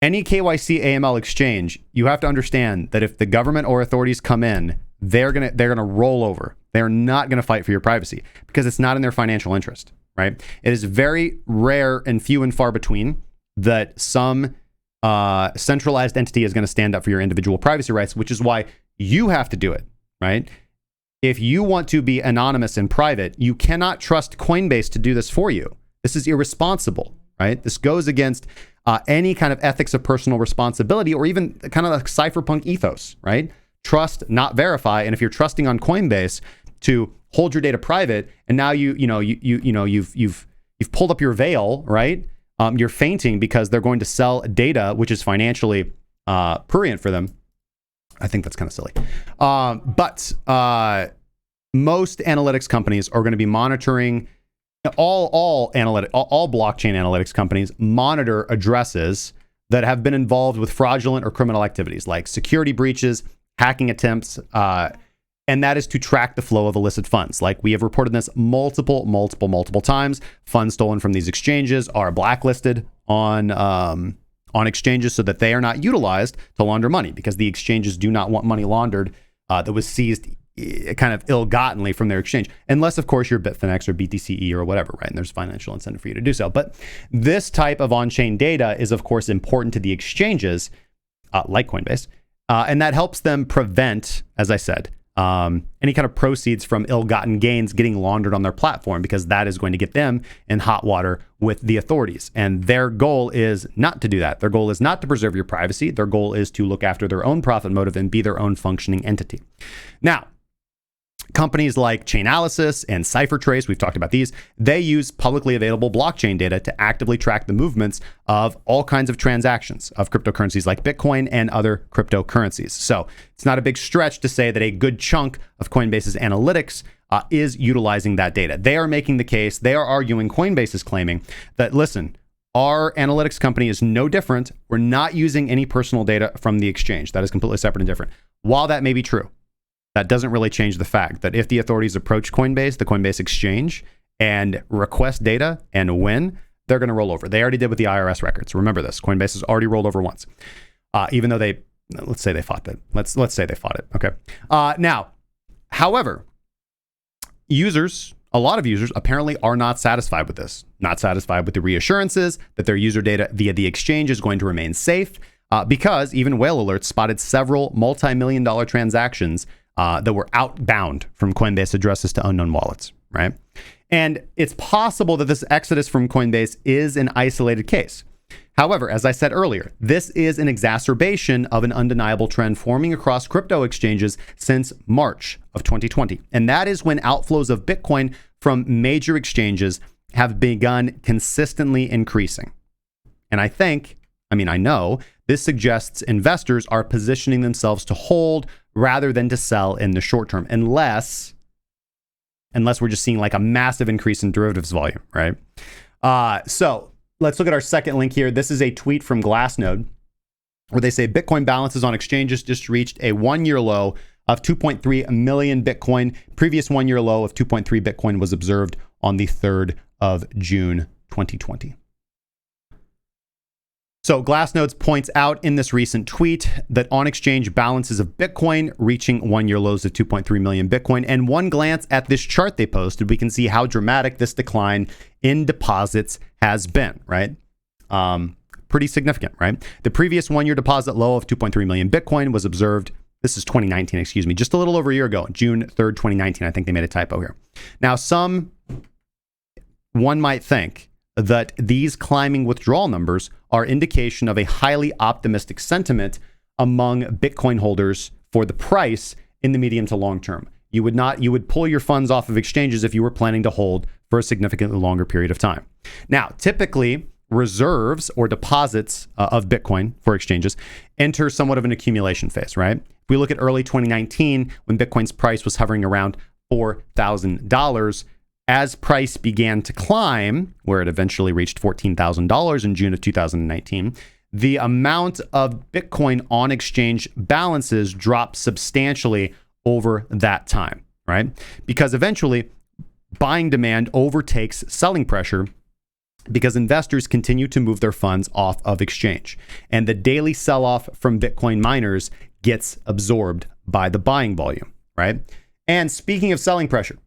any KYC AML exchange, you have to understand that if the government or authorities come in, they're gonna roll over. They're not gonna fight for your privacy because it's not in their financial interest, right? It is very rare and few and far between that some centralized entity is going to stand up for your individual privacy rights, which is why you have to do it, right? If you want to be anonymous and private, you cannot trust Coinbase to do this for you. This is irresponsible, right? This goes against any kind of ethics of personal responsibility or even kind of a cypherpunk ethos, right? Trust, not verify. And if you're trusting on Coinbase to hold your data private, and now you've pulled up your veil, right? You're fainting because they're going to sell data which is financially prurient for them. I think that's kind of silly. But most analytics companies are going to be monitoring all blockchain analytics companies monitor addresses that have been involved with fraudulent or criminal activities like security breaches, hacking attempts, and that is to track the flow of illicit funds. Like we have reported this multiple times. Funds stolen from these exchanges are blacklisted on exchanges so that they are not utilized to launder money, because the exchanges do not want money laundered that was seized kind of ill-gottenly from their exchange, unless of course you're Bitfinex or BTCE or whatever, right? And there's financial incentive for you to do so. But this type of on-chain data is of course important to the exchanges like Coinbase, and that helps them prevent, as I said, any kind of proceeds from ill-gotten gains getting laundered on their platform, because that is going to get them in hot water with the authorities. And their goal is not to do that. Their goal is not to preserve your privacy. Their goal is to look after their own profit motive and be their own functioning entity. Now, companies like Chainalysis and CipherTrace, we've talked about these, they use publicly available blockchain data to actively track the movements of all kinds of transactions of cryptocurrencies like Bitcoin and other cryptocurrencies. So it's not a big stretch to say that a good chunk of Coinbase's analytics is utilizing that data. They are making the case, they are arguing, Coinbase is claiming that, listen, our analytics company is no different. We're not using any personal data from the exchange. That is completely separate and different. While that may be true, that doesn't really change the fact that if the authorities approach Coinbase, the Coinbase exchange, and request data and win, they're going to roll over. They already did with the IRS records. Remember this. Coinbase has already rolled over once, even though let's say they fought it. Let's say they fought it. Okay. Now, however, a lot of users apparently are not satisfied with this, not satisfied with the reassurances that their user data via the exchange is going to remain safe, because even Whale Alert spotted several multi-million-dollar transactions that were outbound from Coinbase addresses to unknown wallets, right? And it's possible that this exodus from Coinbase is an isolated case. However, as I said earlier, this is an exacerbation of an undeniable trend forming across crypto exchanges since March of 2020. And that is when outflows of Bitcoin from major exchanges have begun consistently increasing. And I know this suggests investors are positioning themselves to hold rather than to sell in the short term, unless we're just seeing like a massive increase in derivatives volume, right? So let's look at our second link here. This is a tweet from Glassnode where they say Bitcoin balances on exchanges just reached a one-year low of 2.3 million Bitcoin. Previous one-year low of 2.3 Bitcoin was observed on the 3rd of June, 2020. So Glassnodes points out in this recent tweet that on-exchange balances of Bitcoin reaching one-year lows of 2.3 million Bitcoin. And one glance at this chart they posted, we can see how dramatic this decline in deposits has been, right? Pretty significant, right? The previous one-year deposit low of 2.3 million Bitcoin was observed, this is 2019, excuse me, just a little over a year ago, June 3rd, 2019. I think they made a typo here. Now, one might think that these climbing withdrawal numbers are indication of a highly optimistic sentiment among Bitcoin holders for the price in the medium to long term. You would pull your funds off of exchanges if you were planning to hold for a significantly longer period of time. Now, typically, reserves or deposits of Bitcoin for exchanges enter somewhat of an accumulation phase, right? If we look at early 2019, when Bitcoin's price was hovering around $4,000, as price began to climb, where it eventually reached $14,000 in June of 2019, the amount of Bitcoin on exchange balances dropped substantially over that time, right? Because eventually buying demand overtakes selling pressure because investors continue to move their funds off of exchange. And the daily sell-off from Bitcoin miners gets absorbed by the buying volume, right? And speaking of selling pressure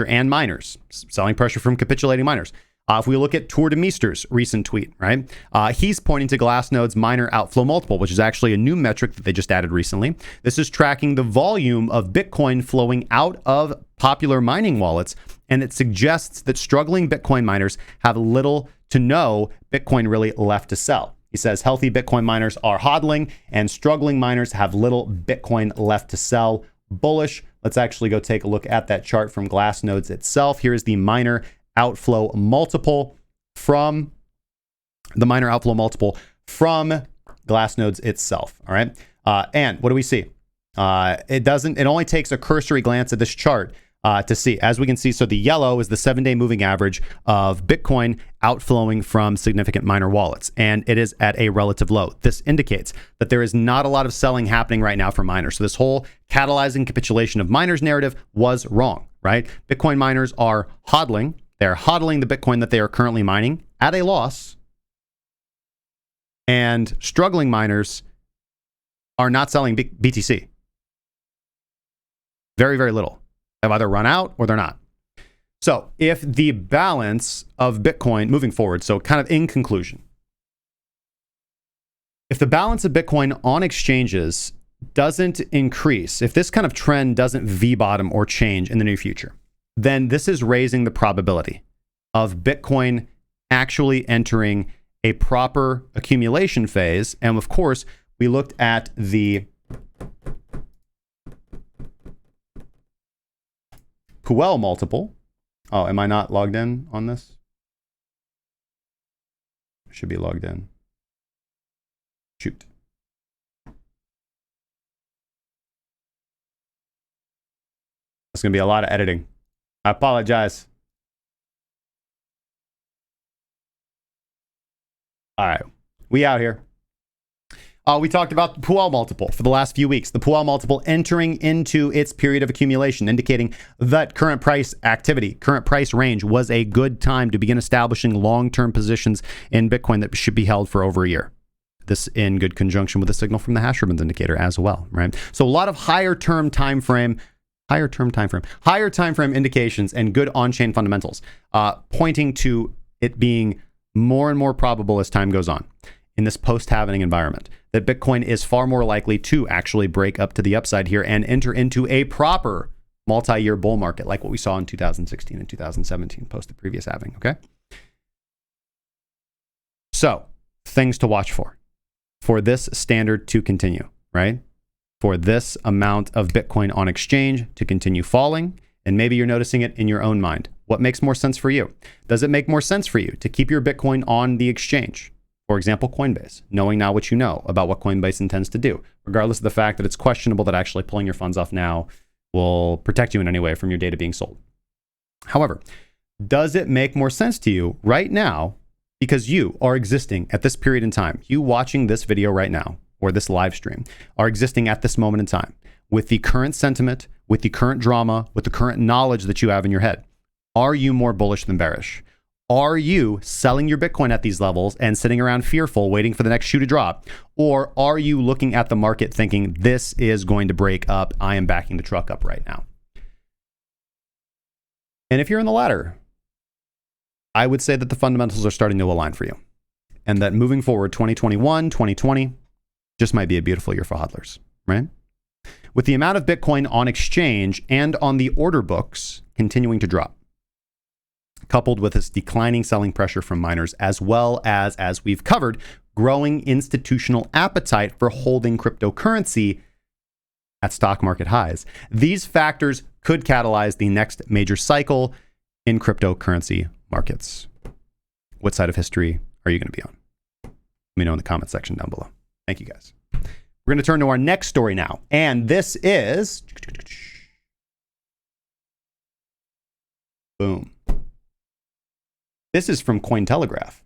and miners, selling pressure from capitulating miners. If we look at Tour de Meester's recent tweet, right? He's pointing to Glassnode's miner outflow multiple, which is actually a new metric that they just added recently. This is tracking the volume of Bitcoin flowing out of popular mining wallets, and it suggests that struggling Bitcoin miners have little to no Bitcoin really left to sell. He says healthy Bitcoin miners are hodling, and struggling miners have little Bitcoin left to sell. Bullish. Let's actually go take a look at that chart from Glassnodes itself. Here's the miner outflow multiple from Glassnodes itself. All right. And what do we see? It only takes a cursory glance at this chart to see. As we can see, so the yellow is the 7-day moving average of Bitcoin outflowing from significant miner wallets, and it is at a relative low. This indicates that there is not a lot of selling happening right now for miners. So this whole catalyzing capitulation of miners narrative was wrong, right? Bitcoin miners are hodling. They're hodling the Bitcoin that they are currently mining at a loss, and struggling miners are not selling BTC. Very, very little. They've either run out or they're not. So if the balance of Bitcoin moving forward, so kind of in conclusion, if the balance of Bitcoin on exchanges doesn't increase, if this kind of trend doesn't V-bottom or change in the near future, then this is raising the probability of Bitcoin actually entering a proper accumulation phase. And of course, we looked at the Puel multiple. Oh, am I not logged in on this? Should be logged in. Shoot. That's going to be a lot of editing. I apologize. All right. We out here. We talked about the Puel multiple for the last few weeks. The Puel multiple entering into its period of accumulation, indicating that current price activity, current price range was a good time to begin establishing long-term positions in Bitcoin that should be held for over a year. This in good conjunction with the signal from the hash ribbons indicator as well, right? So a lot of higher time frame indications and good on-chain fundamentals, pointing to it being more and more probable as time goes on in this post-halving environment that Bitcoin is far more likely to actually break up to the upside here and enter into a proper multi-year bull market like what we saw in 2016 and 2017 post the previous halving, okay? So, things to watch for this standard to continue, right? For this amount of Bitcoin on exchange to continue falling, and maybe you're noticing it in your own mind. What makes more sense for you? Does it make more sense for you to keep your Bitcoin on the exchange? For example, Coinbase, knowing now what you know about what Coinbase intends to do, regardless of the fact that it's questionable that actually pulling your funds off now will protect you in any way from your data being sold. However, does it make more sense to you right now, because you are existing at this period in time, you watching this video right now, or this live stream, are existing at this moment in time, with the current sentiment, with the current drama, with the current knowledge that you have in your head? Are you more bullish than bearish? Are you selling your Bitcoin at these levels and sitting around fearful, waiting for the next shoe to drop? Or are you looking at the market thinking, this is going to break up, I am backing the truck up right now? And if you're in the latter, I would say that the fundamentals are starting to align for you. And that moving forward, 2021, 2020, just might be a beautiful year for hodlers, right? With the amount of Bitcoin on exchange and on the order books continuing to drop, coupled with this declining selling pressure from miners, as well as we've covered, growing institutional appetite for holding cryptocurrency at stock market highs. These factors could catalyze the next major cycle in cryptocurrency markets. What side of history are you going to be on? Let me know in the comment section down below. Thank you, guys. We're going to turn to our next story now, and this is... boom. This is from Cointelegraph.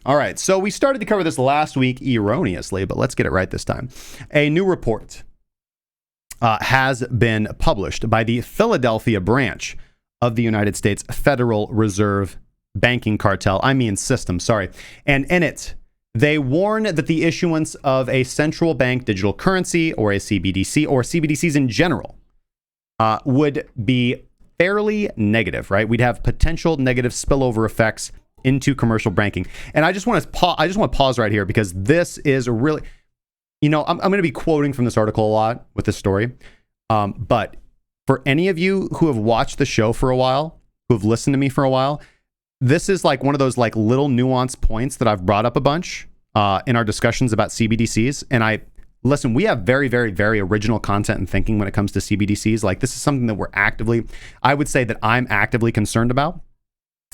All right, so we started to cover this last week erroneously, but let's get it right this time. A new report has been published by the Philadelphia branch of the United States Federal Reserve banking cartel, system, sorry. And in it, they warn that the issuance of a central bank digital currency or a CBDC or CBDCs in general would be fairly negative, right? We'd have potential negative spillover effects into commercial banking. And I just want to pause right here because this is really, I'm going to be quoting from this article a lot with this story. But for any of you who have watched the show for a while, who have listened to me for a while, this is like one of those like little nuanced points that I've brought up a bunch in our discussions about CBDCs. And listen, we have very, very, very original content and thinking when it comes to CBDCs. Like this is something that I would say that I'm actively concerned about.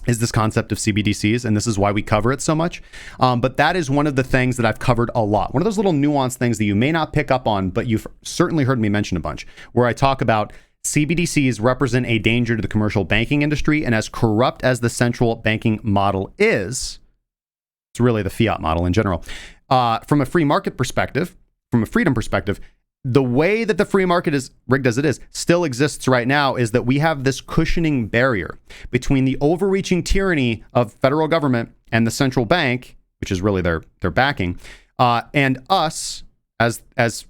is this concept of CBDCs, and this is why we cover it so much. But that is one of the things that I've covered a lot. One of those little nuanced things that you may not pick up on, but you've certainly heard me mention a bunch, where I talk about CBDCs represent a danger to the commercial banking industry, and as corrupt as the central banking model is, it's really the fiat model in general. From a free market perspective, from a freedom perspective, the way that the free market is rigged as it is still exists right now is that we have this cushioning barrier between the overreaching tyranny of federal government and the central bank, which is really their backing, and us as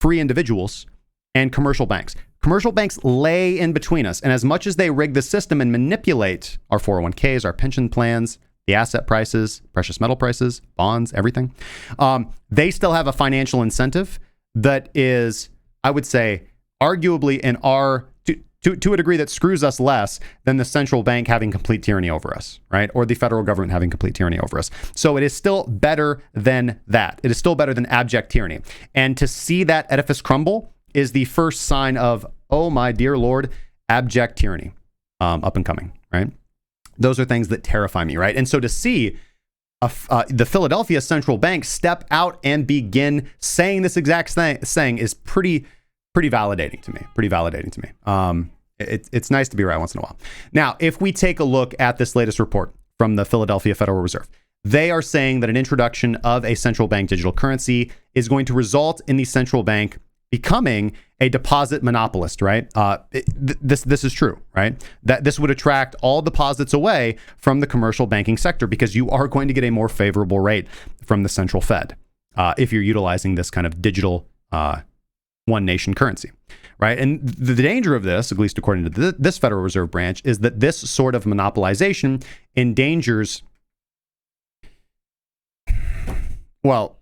free individuals and commercial banks. Commercial banks lay in between us, and as much as they rig the system and manipulate our 401ks, our pension plans, the asset prices, precious metal prices, bonds, everything, they still have a financial incentive that is, I would say, arguably to a degree that screws us less than the central bank having complete tyranny over us, right? Or the federal government having complete tyranny over us. So it is still better than that. It is still better than abject tyranny. And to see that edifice crumble is the first sign of, oh my dear Lord, abject tyranny up and coming, right? Those are things that terrify me, right? And so to see the Philadelphia Central Bank step out and begin saying this exact thing is pretty validating to me. It's nice to be right once in a while. Now, if we take a look at this latest report from the Philadelphia Federal Reserve, they are saying that an introduction of a central bank digital currency is going to result in the central bank becoming a deposit monopolist, right? This is true, right? That this would attract all deposits away from the commercial banking sector because you are going to get a more favorable rate from the central Fed if you're utilizing this kind of digital one nation currency, right? And the danger of this, at least according to this Federal Reserve branch, is that this sort of monopolization endangers, well,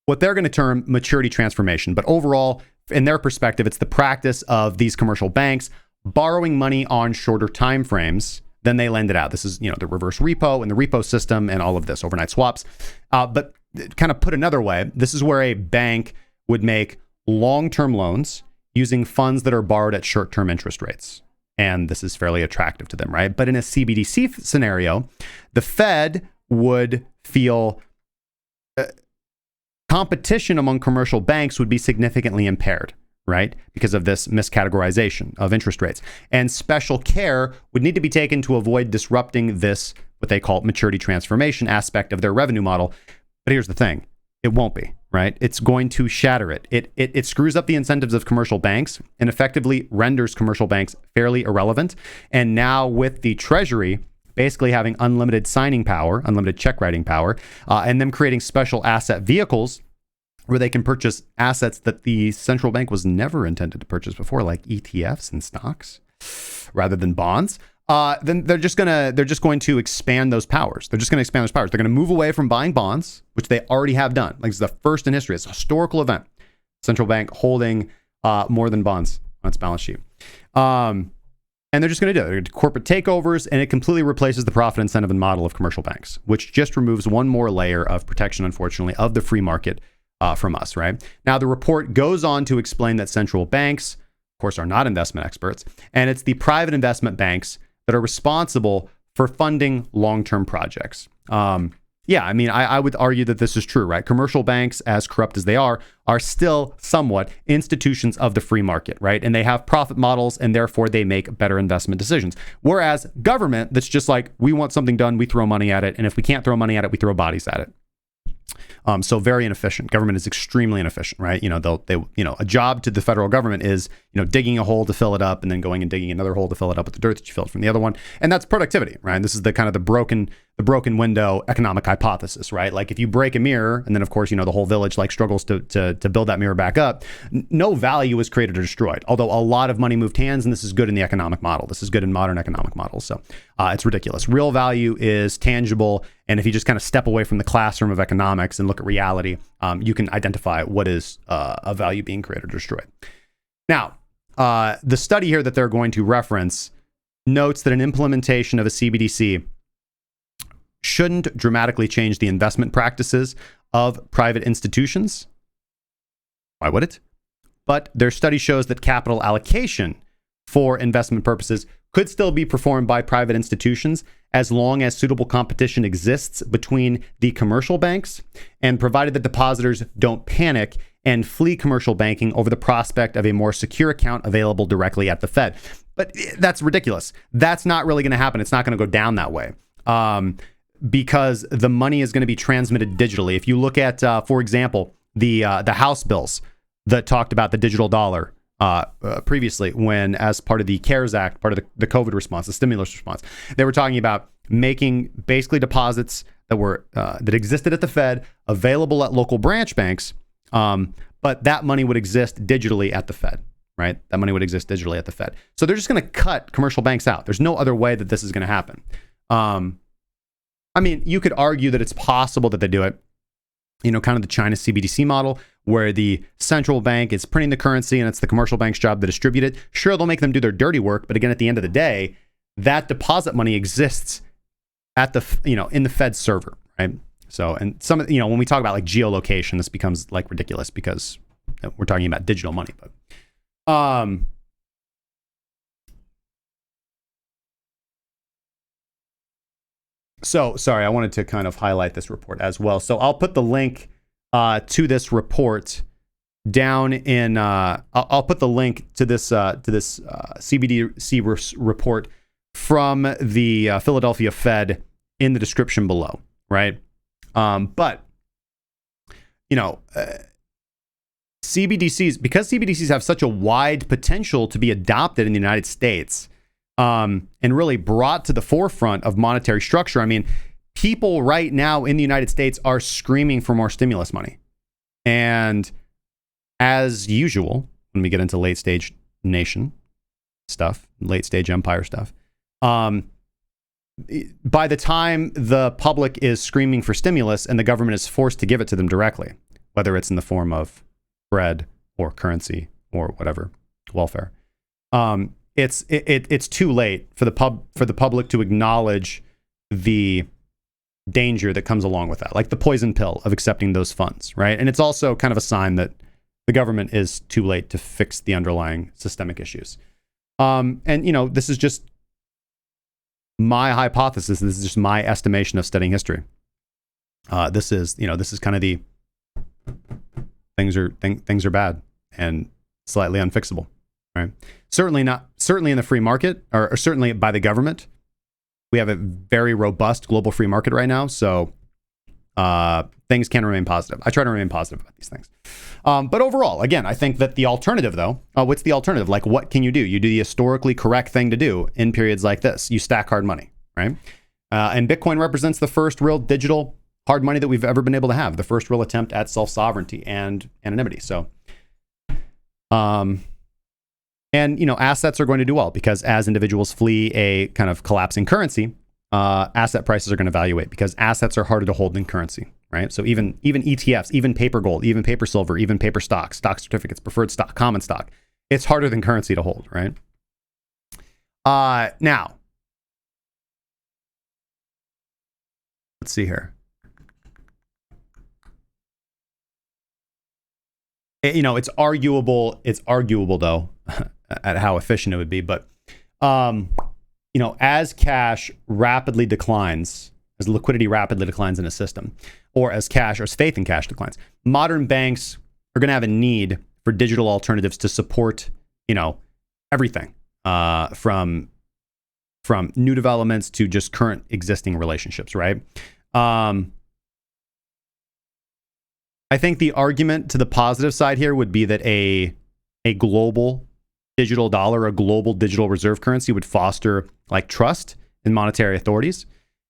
what they're going to term maturity transformation. But overall, in their perspective, it's the practice of these commercial banks borrowing money on shorter time frames than they lend it out. This is, the reverse repo and the repo system and all of this, overnight swaps. But kind of put another way, this is where a bank would make long-term loans using funds that are borrowed at short-term interest rates. And this is fairly attractive to them, right? But in a CBDC scenario, the Fed would feel competition among commercial banks would be significantly impaired, right? Because of this miscategorization of interest rates. And special care would need to be taken to avoid disrupting this, what they call maturity transformation aspect of their revenue model. But here's the thing. It won't be, right? It's going to shatter it. It screws up the incentives of commercial banks and effectively renders commercial banks fairly irrelevant. And now with the Treasury basically having unlimited signing power, unlimited check writing power, and them creating special asset vehicles where they can purchase assets that the central bank was never intended to purchase before, like ETFs and stocks, rather than bonds. Then they're just going to expand those powers. They're going to move away from buying bonds, which they already have done. Like, it's the first in history. It's a historical event. Central bank holding more than bonds on its balance sheet. And they're just going to do it. They're going to do corporate takeovers, and it completely replaces the profit incentive and model of commercial banks, which just removes one more layer of protection, unfortunately, of the free market from us, right? Now, the report goes on to explain that central banks, of course, are not investment experts, and it's the private investment banks that are responsible for funding long-term projects. I would argue that this is true, right? Commercial banks, as corrupt as they are still somewhat institutions of the free market, right? And they have profit models, and therefore they make better investment decisions. Whereas government, that's just like, we want something done, we throw money at it. And if we can't throw money at it, we throw bodies at it. So very inefficient. Government is extremely inefficient, right? A job to the federal government is, digging a hole to fill it up and then going and digging another hole to fill it up with the dirt that you filled from the other one. And that's productivity, right? This is the kind of the broken window economic hypothesis, right? Like, if you break a mirror and then, of course, the whole village struggles to build that mirror back up, no value is created or destroyed. Although a lot of money moved hands, and this is good in the economic model. This is good in modern economic models. So it's ridiculous. Real value is tangible. And if you just kind of step away from the classroom of economics and look at reality, you can identify what is a value being created or destroyed. Now, the study here that they're going to reference notes that an implementation of a CBDC shouldn't dramatically change the investment practices of private institutions. Why would it? But their study shows that capital allocation for investment purposes could still be performed by private institutions as long as suitable competition exists between the commercial banks and provided that depositors don't panic and flee commercial banking over the prospect of a more secure account available directly at the Fed. But that's ridiculous. That's not really going to happen. It's not going to go down that way because the money is going to be transmitted digitally. If you look at, for example, the House bills that talked about the digital dollar previously, when as part of the CARES Act, part of the COVID response, the stimulus response, they were talking about making basically deposits that were that existed at the Fed available at local branch banks, but that money would exist digitally at the Fed, right? That money would exist digitally at the Fed. So they're just going to cut commercial banks out. There's no other way that this is going to happen. I mean, you could argue that it's possible that they do it, you know, kind of the China CBDC model, where the central bank is printing the currency and it's the commercial bank's job to distribute it. Sure, they'll make them do their dirty work, but again, at the end of the day, that deposit money exists at the, you know, in the Fed server, right? So, and some, you know, when we talk about like geolocation, this becomes like ridiculous because we're talking about digital money, but, so sorry, I wanted to kind of highlight this report as well. So I'll put the link to this report down in. I'll put the link to this CBDC report from the Philadelphia Fed in the description below, right? But you know, CBDCs, because CBDCs have such a wide potential to be adopted in the United States. And really brought to the forefront of monetary structure. I mean, people right now in the United States are screaming for more stimulus money. And as usual, when we get into late stage nation stuff, late stage empire stuff, by the time the public is screaming for stimulus and the government is forced to give it to them directly, whether it's in the form of bread or currency or whatever, welfare, it's too late for the public to acknowledge the danger that comes along with that, like the poison pill of accepting those funds, right? And it's also kind of a sign that the government is too late to fix the underlying systemic issues. And you know, this is just my hypothesis. This is just my estimation of studying history. This is kind of the things are bad and slightly unfixable. Right. Certainly in the free market, or certainly by the government. We have a very robust global free market right now, so things can remain positive. I try to remain positive about these things. But overall, again, I think that the alternative, though, what's the alternative? Like, what can you do? You do the historically correct thing to do in periods like this. You stack hard money, right? And Bitcoin represents the first real digital hard money that we've ever been able to have, the first real attempt at self-sovereignty and anonymity. So, and, you know, assets are going to do well because as individuals flee a kind of collapsing currency, asset prices are going to evaluate because assets are harder to hold than currency, right? So even ETFs, even paper gold, even paper silver, even paper stocks, stock certificates, preferred stock, common stock, it's harder than currency to hold, right? Now, let's see here. You know, it's arguable though, at how efficient it would be. But, you know, as cash rapidly declines, as liquidity rapidly declines in a system, or as faith in cash declines, modern banks are going to have a need for digital alternatives to support, you know, everything from new developments to just current existing relationships, right? I think the argument to the positive side here would be that a global digital dollar, a global digital reserve currency would foster like trust in monetary authorities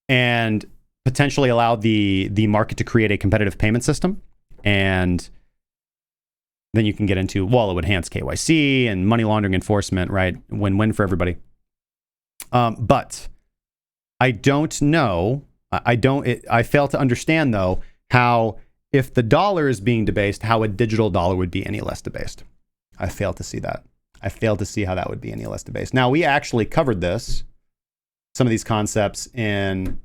and potentially allow the market to create a competitive payment system. And then you can get into, well, it would enhance KYC and money laundering enforcement, right? Win-win for everybody. But I don't know. I fail to understand though, how if the dollar is being debased, how a digital dollar would be any less debased. I fail to see that. I fail to see how that would be any less debased. Now, we actually covered some of these concepts in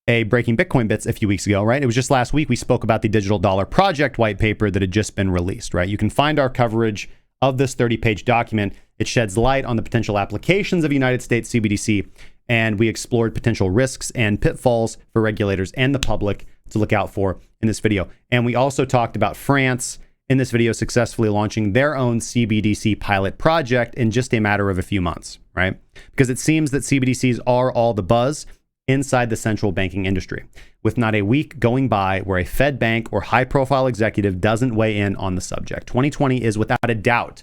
a Breaking Bitcoin Bits a few weeks ago, right? It was just last week we spoke about the Digital Dollar Project white paper that had just been released, right? You can find our coverage of this 30-page document. It sheds light on the potential applications of United States CBDC, and we explored potential risks and pitfalls for regulators and the public to look out for in this video. And we also talked about France in this video successfully launching their own CBDC pilot project in just a matter of a few months, right? Because it seems that CBDCs are all the buzz inside the central banking industry, with not a week going by where a Fed bank or high-profile executive doesn't weigh in on the subject. 2020 is without a doubt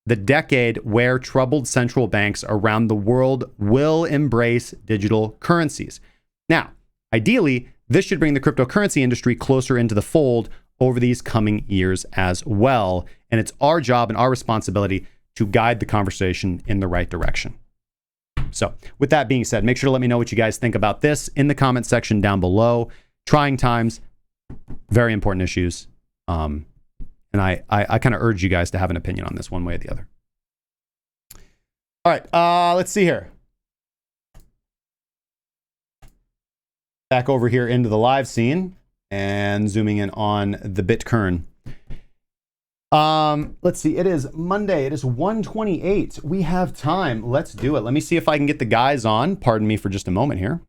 the decade where troubled central banks around the world will embrace digital currencies. Now, ideally, this should bring the cryptocurrency industry closer into the fold over these coming years as well. And it's our job and our responsibility to guide the conversation in the right direction. So with that being said, make sure to let me know what you guys think about this in the comment section down below. Trying times, very important issues. And I kind of urge you guys to have an opinion on this one way or the other. All right, let's see here. Back over here into the live scene and zooming in on the Bitcoin. Let's see. It is Monday. It is 1:28. We have time. Let's do it. Let me see if I can get the guys on. Pardon me for just a moment here.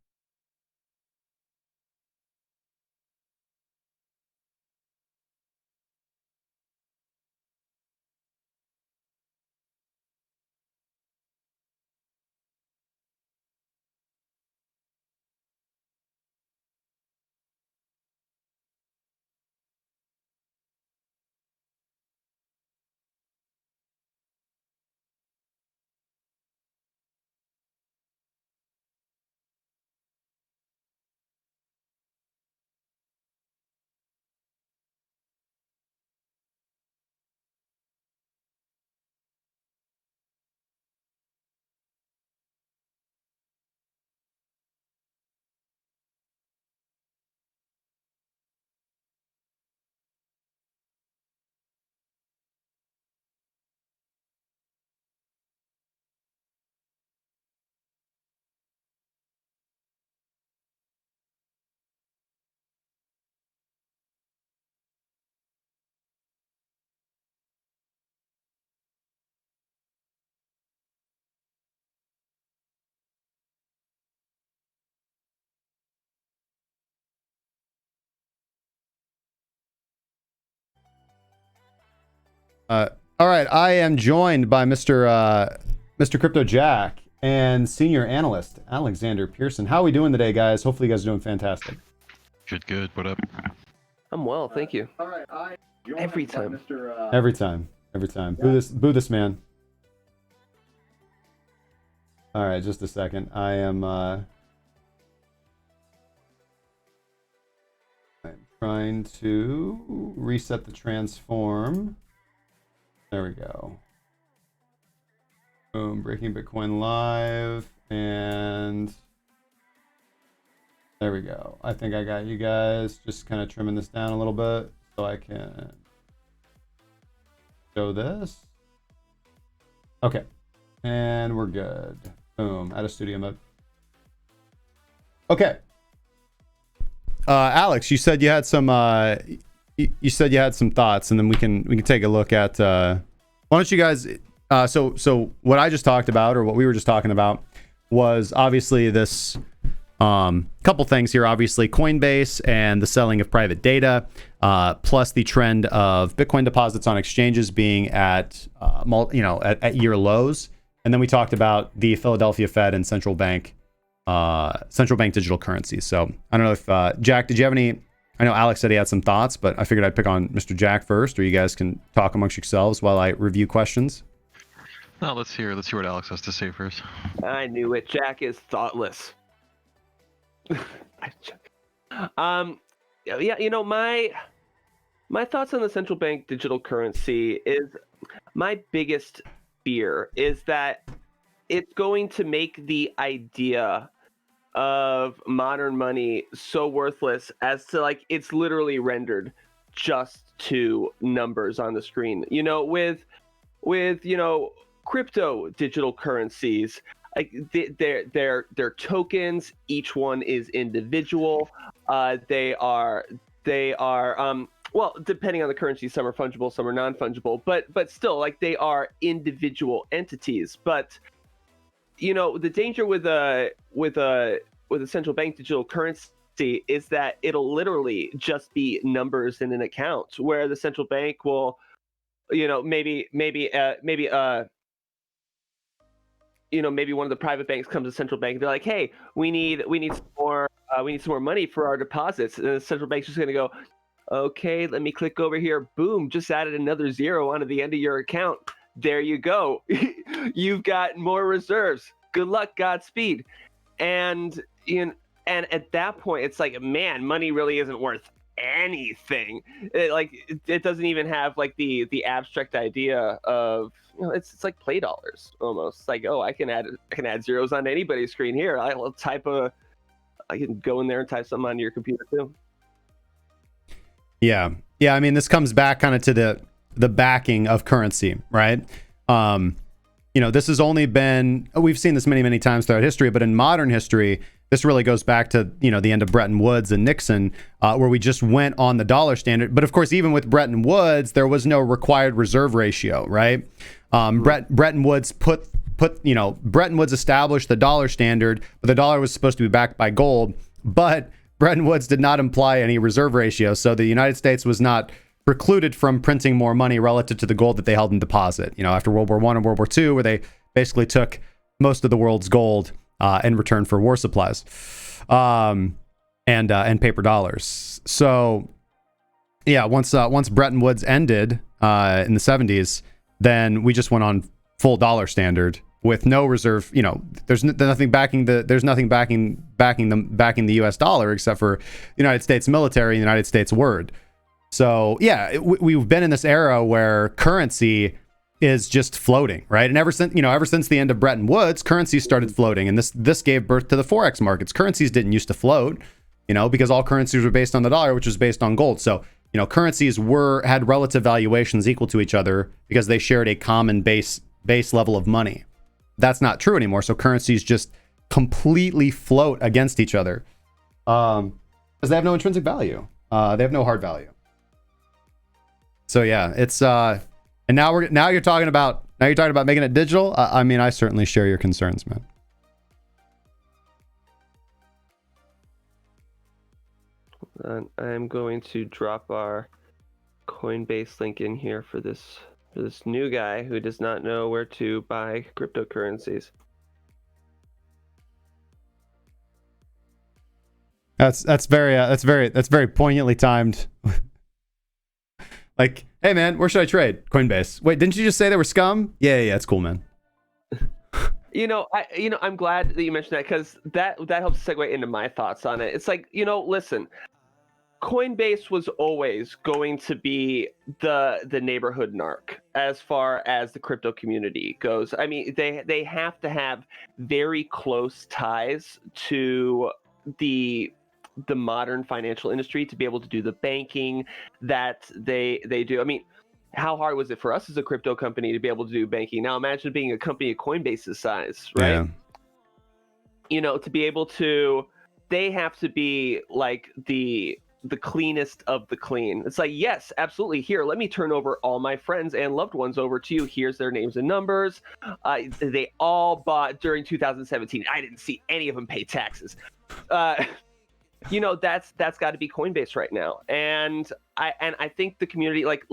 All right, I am joined by Mr. Crypto Jack and senior analyst Alexander Pearson. How are we doing today, guys? Hopefully, you guys are doing fantastic. Good. What up? I'm well, thank you. All right, Every time. Every time. Yeah. Boo this man. All right, just a second. I am I'm trying to reset the transform. There we go. Boom, Breaking Bitcoin live, and there we go. I think I got you guys. Just kind of trimming this down a little bit so I can show this. Okay, and we're good. Boom, out of studio mode. Okay. Alex, you said you had some you said you had some thoughts, and then we can take a look at why don't you guys so what I just talked about, or what we were just talking about, was obviously this couple things here. Obviously Coinbase and the selling of private data, plus the trend of Bitcoin deposits on exchanges being at at year lows. And then we talked about the Philadelphia Fed and central bank digital currencies. So I don't know if Jack, did you have any? I know Alex said he had some thoughts, but I figured I'd pick on Mr. Jack first, or you guys can talk amongst yourselves while I review questions. No, let's hear what Alex has to say first. I knew it. Jack is thoughtless. Yeah, my thoughts on the central bank digital currency is, my biggest fear is that it's going to make the idea of modern money so worthless as to, like, it's literally rendered just to numbers on the screen. With crypto digital currencies, like they're tokens. Each one is individual. They are well, depending on the currency, some are fungible, some are non-fungible, but still, like, they are individual entities. But the danger with a central bank digital currency is that it'll literally just be numbers in an account, where the central bank will, maybe one of the private banks comes to central bank and they're like, hey, we need some more money for our deposits, and the central bank's just going to go, okay, let me click over here, boom, just added another zero onto the end of your account, there you go. You've got more reserves, good luck, Godspeed. And at that point, it's like, man, money really isn't worth anything. It doesn't even have like the abstract idea of, it's like play dollars almost. It's like, oh, I can add zeros on anybody's screen here. I can go in there and type something on your computer too. Yeah. I mean, this comes back kind of to the backing of currency, right? This has only been, we've seen this many times throughout history, but in modern history, this really goes back to, the end of Bretton Woods and Nixon, where we just went on the dollar standard. But of course, even with Bretton Woods, there was no required reserve ratio, right? Bretton Woods Bretton Woods established the dollar standard, but the dollar was supposed to be backed by gold. But Bretton Woods did not imply any reserve ratio, so the United States was not precluded from printing more money relative to the gold that they held in deposit. After World War I and World War II, where they basically took most of the world's gold in return for war supplies, and paper dollars. So, yeah, once Bretton Woods ended in the 70s, then we just went on full dollar standard with no reserve. There's nothing backing the U.S. dollar except for the United States military and the United States word. So yeah, we've been in this era where currency is just floating, right? And ever since the end of Bretton Woods, currencies started floating, and this gave birth to the Forex markets. Currencies didn't used to float, because all currencies were based on the dollar, which was based on gold. So currencies had relative valuations equal to each other because they shared a common base level of money. That's not true anymore. So currencies just completely float against each other because they have no intrinsic value. They have no hard value. So yeah, it's and now you're talking about making it digital. I mean, I certainly share your concerns, man. I'm going to drop our Coinbase link in here for this new guy who does not know where to buy cryptocurrencies. That's very poignantly timed. Like, hey man, where should I trade? Coinbase. Wait, didn't you just say they were scum? Yeah, it's cool, man. I'm glad that you mentioned that, because that helps segue into my thoughts on it. It's like, listen, Coinbase was always going to be the neighborhood narc as far as the crypto community goes. I mean, they have to have very close ties to the modern financial industry to be able to do the banking that they do. I mean, how hard was it for us as a crypto company to be able to do banking? Now imagine being a company of Coinbase's size, right? Yeah. To be able to, they have to be like the cleanest of the clean. It's like, yes, absolutely. Here, let me turn over all my friends and loved ones over to you. Here's their names and numbers. They all bought during 2017. I didn't see any of them pay taxes. That's got to be Coinbase right now. And I think the community, like,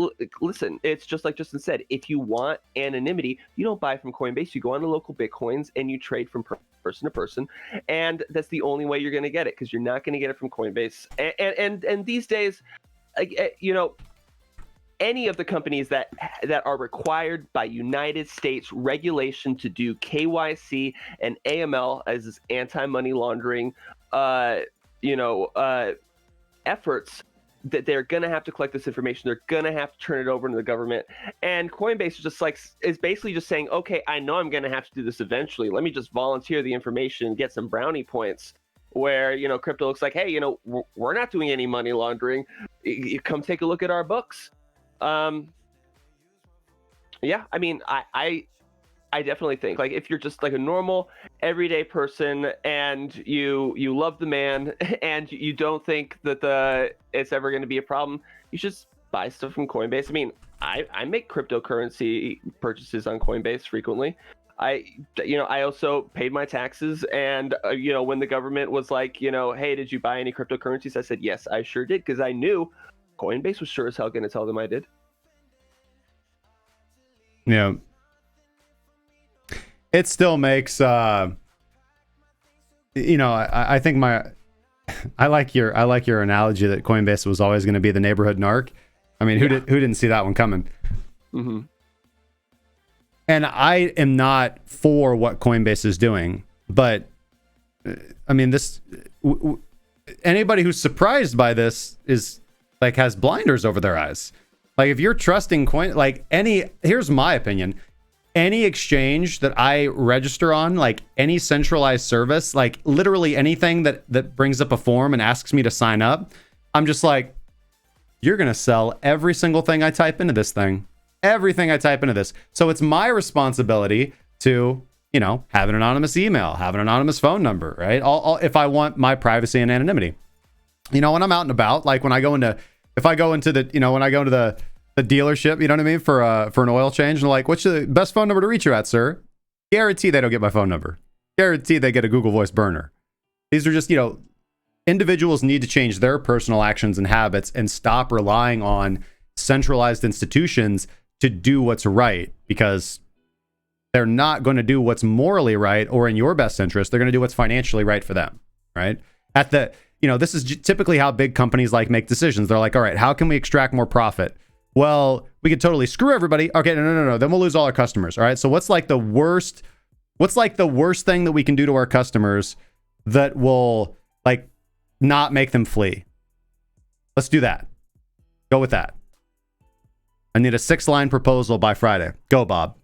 listen, it's just like Justin said, if you want anonymity, you don't buy from Coinbase. You go on to local Bitcoins and you trade from person to person. And that's the only way you're going to get it, because you're not going to get it from Coinbase. And these days, any of the companies that are required by United States regulation to do KYC and AML, as is anti-money laundering, efforts, that they're going to have to collect this information. They're going to have to turn it over to the government. And Coinbase is basically just saying, okay, I know I'm going to have to do this eventually. Let me just volunteer the information and get some brownie points, where, crypto looks like, hey, we're not doing any money laundering. You come take a look at our books. Yeah, I mean, I definitely think, like, if you're just like a normal everyday person and you love the man and you don't think that it's ever going to be a problem, you should buy stuff from Coinbase. I mean, I make cryptocurrency purchases on Coinbase frequently. I also paid my taxes, and when the government was like, hey, did you buy any cryptocurrencies? I said yes, I sure did, because I knew Coinbase was sure as hell going to tell them I did. Yeah. It still makes I think I like your analogy that Coinbase was always going to be the neighborhood narc. I mean, who didn't see that one coming? Mm-hmm. And I am not for what Coinbase is doing, but I mean, anybody who's surprised by this is like has blinders over their eyes. Like if you're trusting here's my opinion. Any exchange that I register on, like any centralized service, like literally anything that brings up a form and asks me to sign up, I'm just like, you're going to sell every single thing I type into this thing. Everything I type into this. So it's my responsibility to, have an anonymous email, have an anonymous phone number, right? If I want my privacy and anonymity. When I'm out and about, like when I go into the dealership, you know what I mean, for an oil change, and like, what's the best phone number to reach you at, sir? Guarantee they don't get my phone number. Guarantee they get a Google Voice burner. These are just, individuals need to change their personal actions and habits and stop relying on centralized institutions to do what's right, because they're not going to do what's morally right or in your best interest. They're going to do what's financially right for them, right? This is typically how big companies make decisions. They're like, all right, how can we extract more profit? Well, we could totally screw everybody. Okay, no. Then we'll lose all our customers. All right. So what's the worst thing that we can do to our customers that will not make them flee? Let's do that. Go with that. I need a 6-line proposal by Friday. Go, Bob.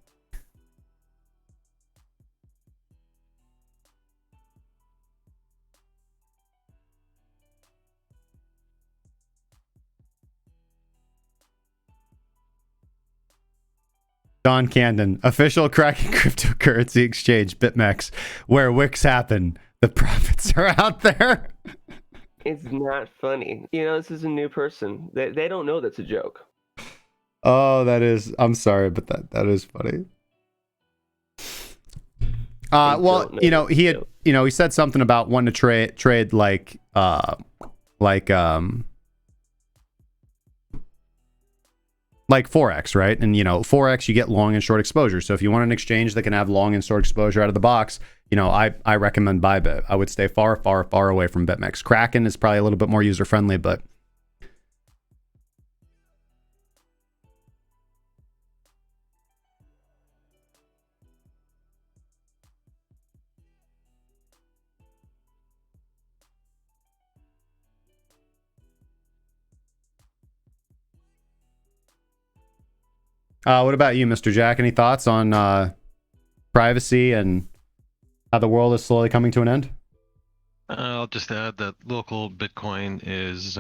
Don Candon, official Cracking Cryptocurrency exchange, BitMEX, where wicks happen. The profits are out there. It's not funny. This is a new person. They don't know that's a joke. Oh, I'm sorry, but that is funny. He said something about wanting to trade like Forex, right? And Forex, you get long and short exposure. So if you want an exchange that can have long and short exposure out of the box, I recommend ByBit. I would stay far, far, far away from BitMEX. Kraken is probably a little bit more user friendly, but what about you, Mr. Jack? Any thoughts on privacy and how the world is slowly coming to an end? I'll just add that local Bitcoin is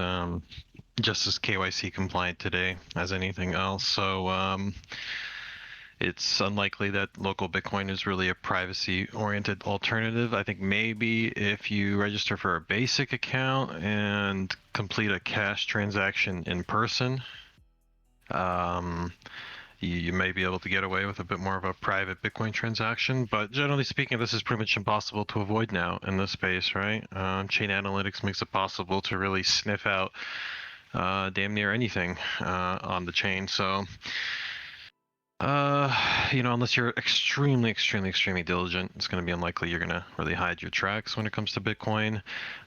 just as KYC compliant today as anything else. So it's unlikely that local Bitcoin is really a privacy-oriented alternative. I think maybe if you register for a basic account and complete a cash transaction in person, you may be able to get away with a bit more of a private Bitcoin transaction, but generally speaking, this is pretty much impossible to avoid now in this space, right? Chain analytics makes it possible to really sniff out damn near anything on the chain. So, unless you're extremely, extremely, extremely diligent, it's going to be unlikely you're going to really hide your tracks when it comes to Bitcoin.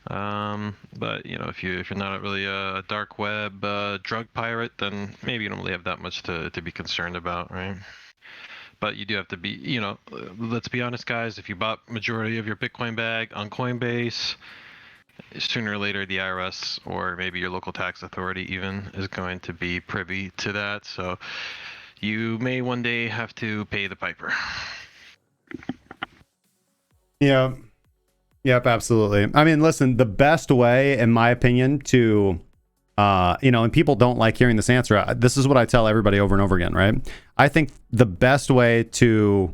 But if you're not really a dark web drug pirate, then maybe you don't really have that much to be concerned about, right? But you do have to be, let's be honest, guys. If you bought majority of your Bitcoin bag on Coinbase, sooner or later the IRS or maybe your local tax authority even is going to be privy to that. So you may one day have to pay the piper. Yeah. Yep, absolutely. I mean, listen, the best way, in my opinion, to, and people don't like hearing this answer. This is what I tell everybody over and over again, right? I think the best way to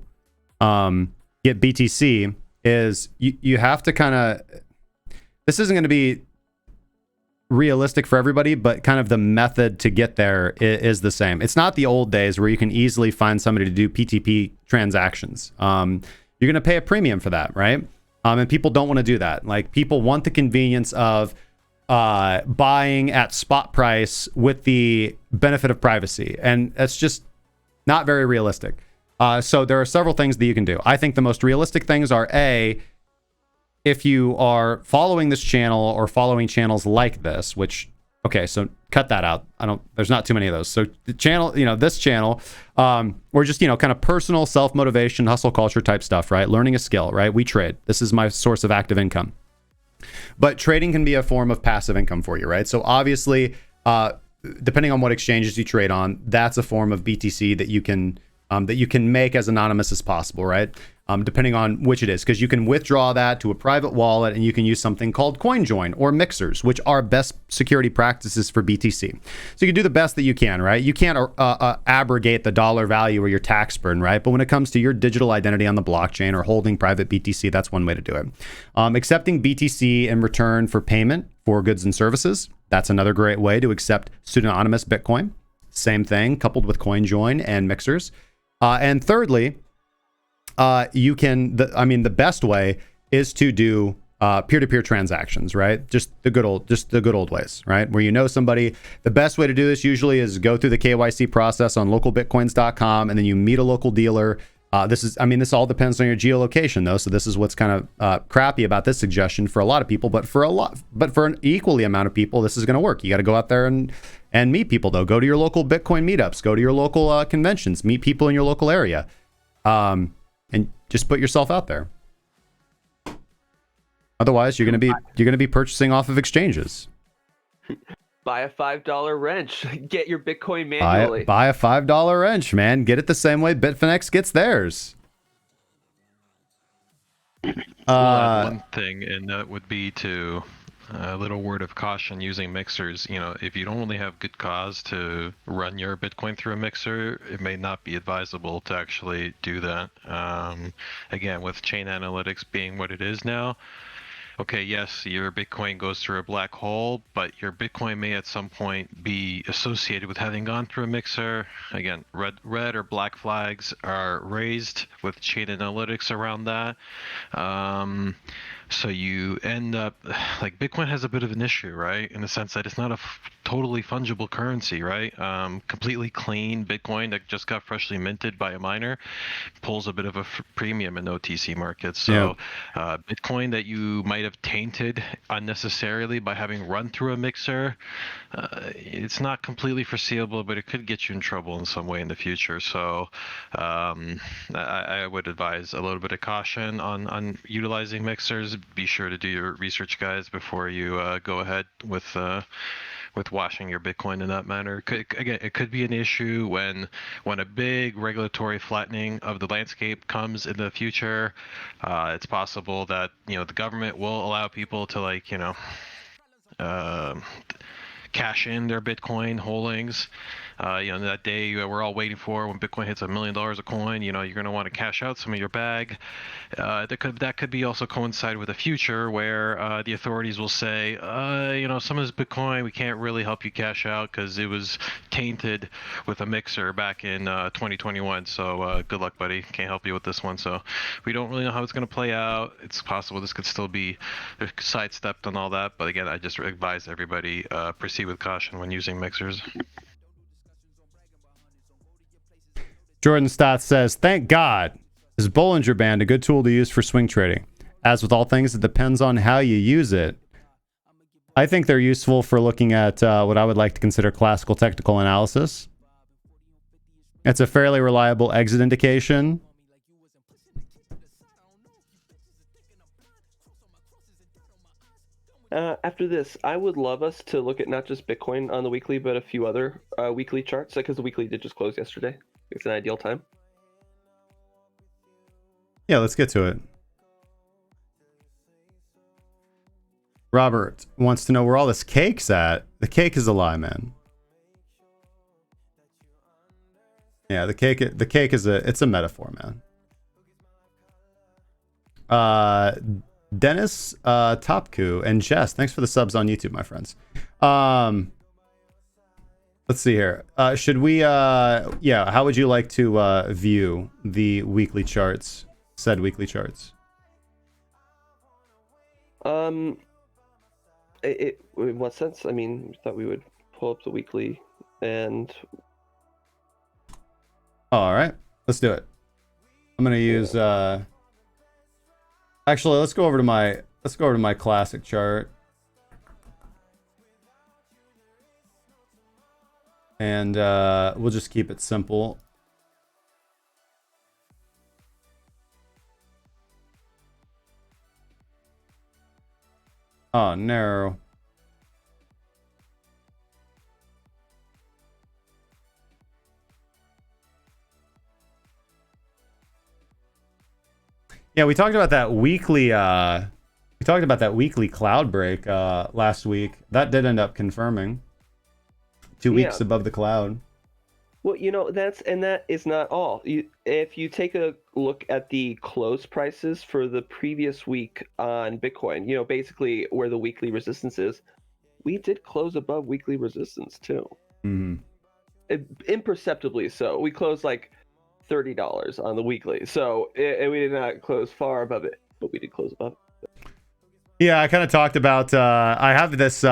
get BTC is you have to kind of, this isn't going to be realistic for everybody, but kind of the method to get there is the same. It's not the old days where you can easily find somebody to do PTP transactions. You're going to pay a premium for that, right? And people don't want to do that. Like, people want the convenience of buying at spot price with the benefit of privacy, and that's just not very realistic. So there are several things that you can do. I think the most realistic things are, A, if you are following this channel or following channels like this, which, okay, so cut that out. There's not too many of those. So the channel, this channel, or just, kind of personal self-motivation, hustle culture type stuff, right? Learning a skill, right? We trade. This is my source of active income. But trading can be a form of passive income for you, right? So obviously, depending on what exchanges you trade on, that's a form of BTC that you can make as anonymous as possible, right? Depending on which it is, because you can withdraw that to a private wallet, and you can use something called CoinJoin or mixers, which are best security practices for BTC. So you can do the best that you can, right? You can't abrogate the dollar value or your tax burden, right? But when it comes to your digital identity on the blockchain or holding private BTC, that's one way to do it. Accepting BTC in return for payment for goods and services, that's another great way to accept pseudonymous Bitcoin. Same thing, coupled with CoinJoin and mixers. And thirdly, the best way is to do peer-to-peer transactions, right? Just the good old ways, right? Where somebody. The best way to do this usually is go through the KYC process on localbitcoins.com, and then you meet a local dealer. This all depends on your geolocation, though. So this is what's kind of crappy about this suggestion for a lot of people, but for an equally amount of people, this is going to work. You got to go out there and meet people, though. Go to your local Bitcoin meetups. Go to your local conventions. Meet people in your local area. And just put yourself out there. Otherwise, you're gonna be purchasing off of exchanges. Buy a $5 wrench. Get your Bitcoin manually. Buy a $5 wrench, man. Get it the same way Bitfinex gets theirs. One thing, and that would be to a little word of caution using mixers. If you don't really have good cause to run your Bitcoin through a mixer, it may not be advisable to actually do that. Again, with chain analytics being what it is now, okay, yes, your Bitcoin goes through a black hole, but your Bitcoin may at some point be associated with having gone through a mixer. Again, red or black flags are raised with chain analytics around that. So you end up, like, Bitcoin has a bit of an issue, right? In the sense that it's not a totally fungible currency, right? Completely clean Bitcoin that just got freshly minted by a miner pulls a bit of a premium in OTC markets. So Bitcoin that you might have tainted unnecessarily by having run through a mixer, it's not completely foreseeable, but it could get you in trouble in some way in the future. So I would advise a little bit of caution on utilizing mixers. Be sure to do your research, guys, before you go ahead with washing your Bitcoin in that manner. It could be an issue when a big regulatory flattening of the landscape comes in the future. It's possible that the government will allow people to cash in their Bitcoin holdings. That day we're all waiting for, when Bitcoin hits $1 million a coin, you're going to want to cash out some of your bag. That could be also coincide with a future where the authorities will say, some of this Bitcoin we can't really help you cash out because it was tainted with a mixer back in 2021. So good luck, buddy. Can't help you with this one. So we don't really know how it's going to play out. It's possible this could still be sidestepped and all that. But again, I just advise everybody proceed with caution when using mixers. Jordan Stott says, thank God. Is Bollinger Band a good tool to use for swing trading? As with all things, it depends on how you use it. I think they're useful for looking at what I would like to consider classical technical analysis. It's a fairly reliable exit indication. After this, I would love us to look at not just Bitcoin on the weekly, but a few other weekly charts, because the weekly did just close yesterday. It's an ideal time. Yeah, let's get to it. Robert wants to know where all this cake's at. The cake is a lie, man. Yeah, the cake is it's a metaphor, man. Dennis Topku and Jess, thanks for the subs on YouTube, my friends. Let's see here. Should we how would you like to view the weekly charts, said weekly charts? In what sense? I mean, we thought we would pull up the weekly and... All right, let's do it. I'm gonna use actually, let's go over to my classic chart. And we'll just keep it simple. Oh, no. Yeah, we talked about that weekly cloud break last week. That did end up confirming. 2 weeks above the cloud. Well, that is not all. If you take a look at the close prices for the previous week on Bitcoin, basically where the weekly resistance is, we did close above weekly resistance too. Mm-hmm. Imperceptibly so. We closed like $30 on the weekly, so we did not close far above it, but we did close above it. Yeah, I kind of talked about. I have this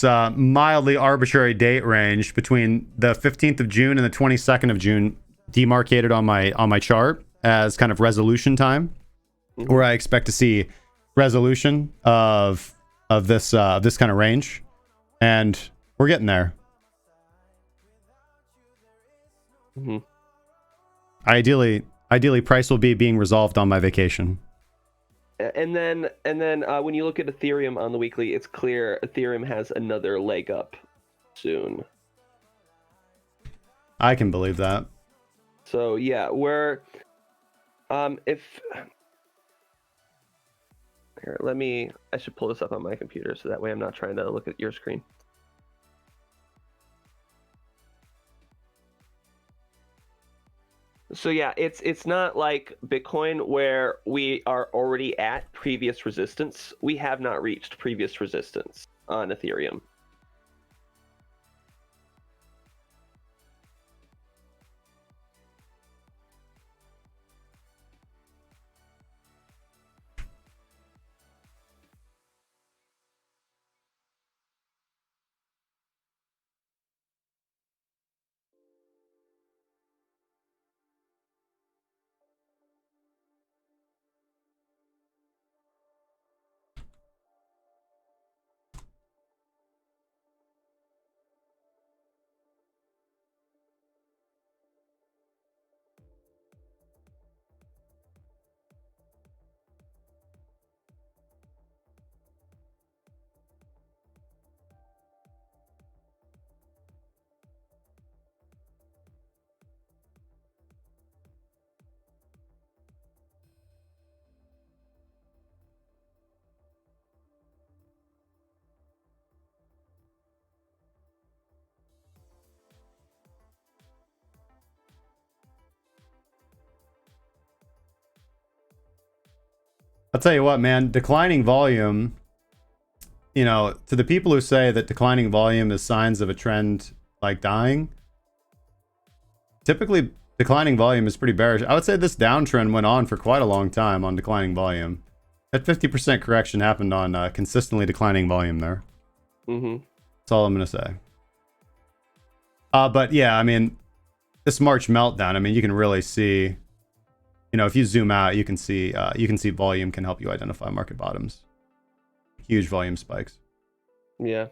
mildly arbitrary date range between the 15th of June and the 22nd of June, demarcated on my chart as kind of resolution time, where I expect to see resolution of this kind of range, and we're getting there. Mm-hmm. Ideally, price will be being resolved on my vacation. And then when you look at Ethereum on the weekly, it's clear Ethereum has another leg up soon. I can believe that. So yeah, we're if here, I should pull this up on my computer so that way I'm not trying to look at your screen. So yeah, it's not like Bitcoin where we are already at previous resistance. We have not reached previous resistance on Ethereum. I'll tell you what, man, declining volume, to the people who say that declining volume is signs of a trend like dying, typically declining volume is pretty bearish. I would say this downtrend went on for quite a long time on declining volume. That 50% correction happened on consistently declining volume there. Mm-hmm. That's all I'm going to say. But yeah, I mean, this March meltdown, I mean, you can really see... if you zoom out, you can see volume can help you identify market bottoms. Huge volume spikes. Yeah.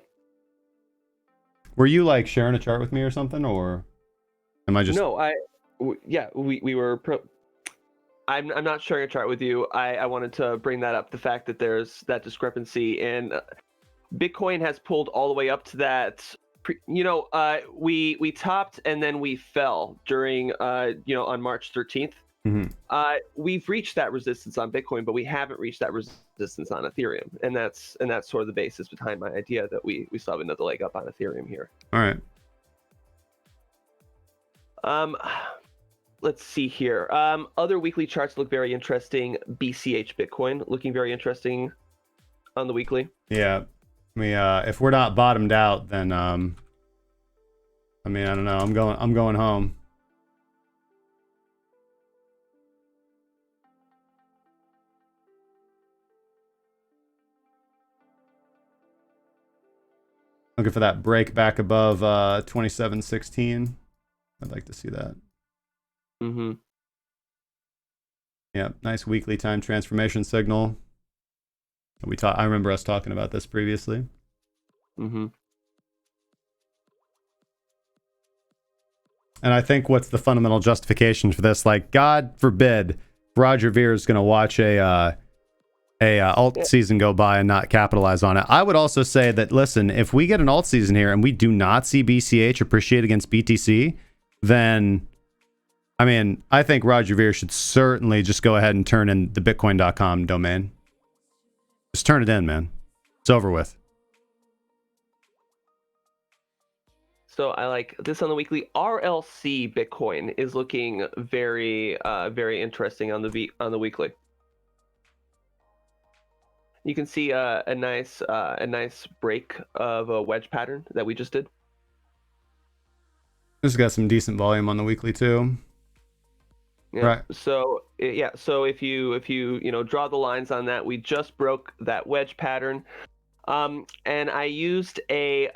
Were you like sharing a chart with me or something, or am I just? No, we were. I'm not sharing a chart with you. I wanted to bring that up. The fact that there's that discrepancy, and Bitcoin has pulled all the way up to that. We topped and then we fell during on March 13th. Mm-hmm. We've reached that resistance on Bitcoin, but we haven't reached that resistance on Ethereum, and that's sort of the basis behind my idea that we still have another leg up on Ethereum here. All right. let's see here. Other weekly charts look very interesting. BCH Bitcoin looking very interesting on the weekly. Yeah. If we're not bottomed out, then I don't know. I'm going home. Looking for that break back above 27.16. I'd like to see that. Mm-hmm. Yeah, nice weekly time transformation signal. I remember us talking about this previously. Mm-hmm. And I think what's the fundamental justification for this? Like, God forbid Roger Ver is going to watch a alt season go by and not capitalize on it. I would also say that, listen, if we get an alt season here and we do not see BCH appreciate against BTC, then, I mean, I think Roger Ver should certainly just go ahead and turn in the Bitcoin.com domain. Just turn it in, man. It's over with. So I like this on the weekly. RLC Bitcoin is looking very, very interesting on the weekly. You can see a nice break of a wedge pattern that we just did. This has got some decent volume on the weekly too. Yeah. Right. So yeah. So if you draw the lines on that, we just broke that wedge pattern, and I used a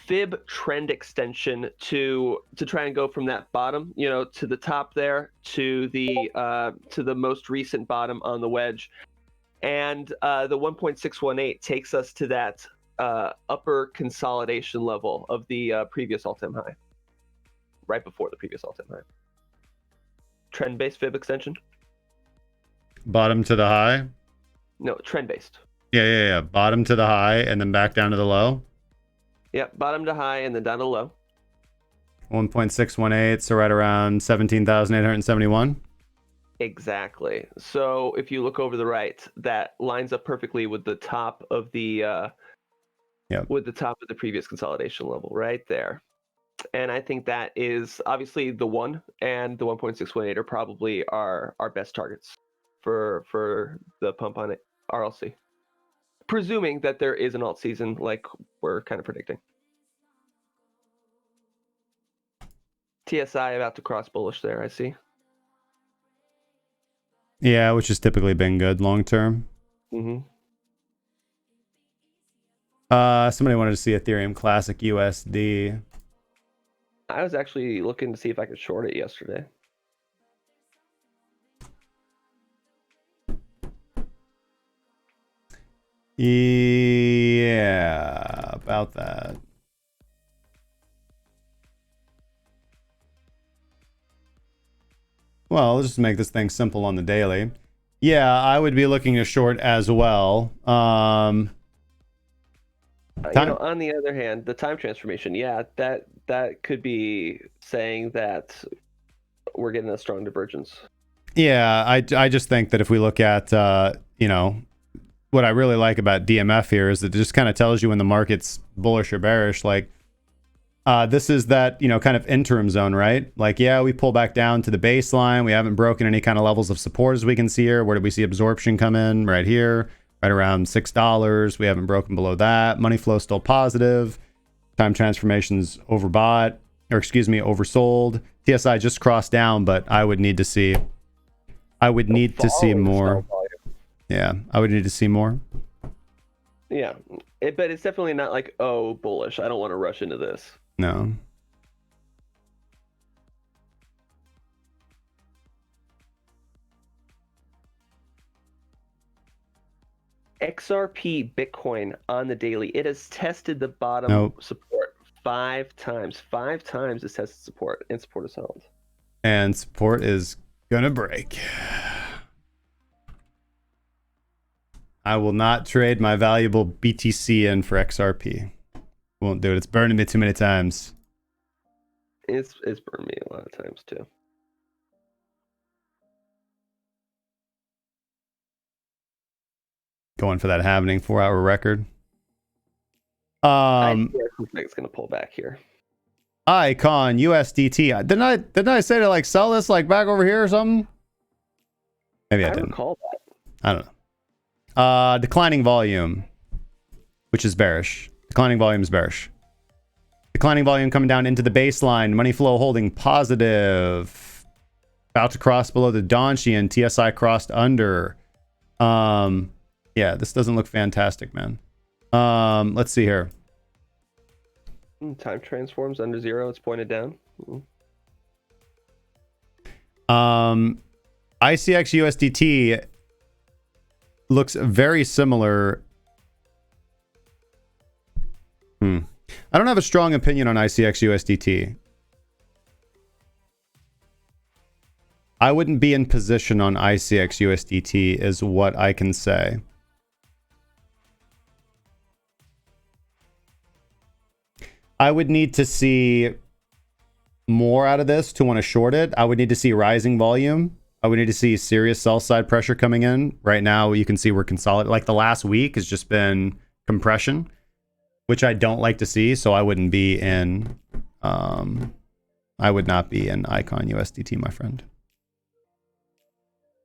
fib trend extension to try and go from that bottom, to the top there, to the most recent bottom on the wedge, and the 1.618 takes us to that upper consolidation level of the previous all-time high, right before the previous all-time high. Trend-based fib extension. Bottom to the high. No, trend-based. Yeah. Bottom to the high and then back down to the low. Yep, bottom to high and then down to low. 1.618, so right around 17,871. Exactly. So if you look over the right, that lines up perfectly with the top of the with the top of the previous consolidation level right there. And I think that is obviously the 1 and the 1.618 are probably our best targets for the pump on it RLC. Presuming that there is an alt season like we're kind of predicting. TSI about to cross bullish there, I see. Yeah, which has typically been good long term. Mm-hmm. Somebody wanted to see Ethereum Classic USD. I was actually looking to see if I could short it yesterday. Yeah, about that. Well, let's just make this thing simple on the daily. Yeah, I would be looking to short as well. On the other hand, the time transformation, yeah, that could be saying that we're getting a strong divergence. Yeah, I just think that if we look at, what I really like about DMF here is that it just kind of tells you when the market's bullish or bearish. Like, this is that, kind of interim zone, right? Like, yeah, we pull back down to the baseline. We haven't broken any kind of levels of support as we can see here. Where did we see absorption come in? Right here, right around $6. We haven't broken below that. Money flow still positive. Time transformations overbought, oversold. TSI just crossed down, but I would need to see more. Yeah, I would need to see more. Yeah, but it's definitely not like, oh, bullish. I don't want to rush into this. No. XRP Bitcoin on the daily. It has tested the bottom support 5 times. 5 times it's tested support, and support is held. And support is gonna break. I will not trade my valuable BTC in for XRP. Won't do it. It's burned me too many times. It's burned me a lot of times too. Going for that happening 4-hour record. I think it's going to pull back here. Icon USDT. Didn't I say to like sell this like back over here or something? Maybe I didn't. Recall that. I don't know. Declining volume, which is bearish. Declining volume is bearish. Declining volume coming down into the baseline. Money flow holding positive. About to cross below the Donchian. TSI crossed under. Yeah, this doesn't look fantastic, man. Let's see here. Time transforms under 0. It's pointed down. ICX USDT looks very similar. I don't have a strong opinion on ICX USDT. I wouldn't be in position on ICX USDT is what I can say. I would need to see more out of this to want to short it. I would need to see rising volume. I would need to see serious sell side pressure coming in. Right now, you can see we're consolidating. Like the last week has just been compression, which I don't like to see. So I wouldn't be in. I would not be in Icon USDT, my friend.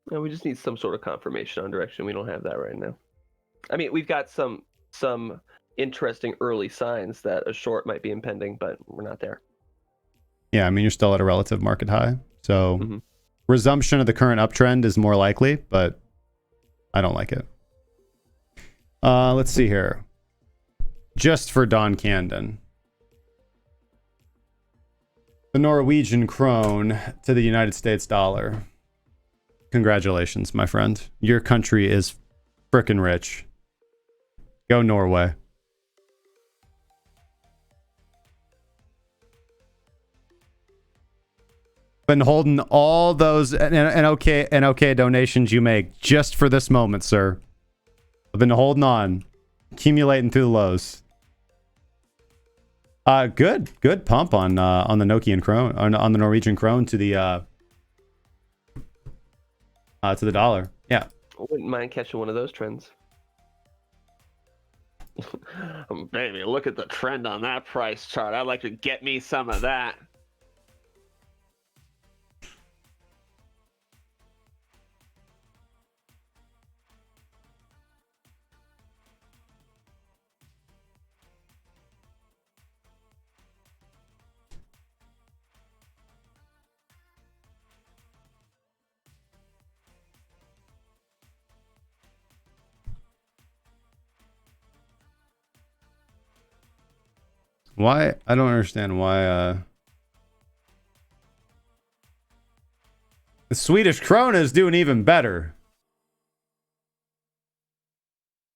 No, we just need some sort of confirmation on direction. We don't have that right now. I mean, we've got some interesting early signs that a short might be impending, but we're not there. Yeah, I mean, you're still at a relative market high. So resumption of the current uptrend is more likely, but I don't like it. Let's see here. Just for Don Camden. The Norwegian krone to the United States dollar. Congratulations, my friend. Your country is frickin' rich. Go Norway. Been holding all those NOK donations you make just for this moment, sir. I've been holding on, accumulating through the lows. Good pump on the Nokian krone, on the Norwegian krone to the dollar. Yeah, I wouldn't mind catching one of those trends. Baby, look at the trend on that price chart. I'd like to get me some of that. Why? I don't understand why the Swedish krona is doing even better.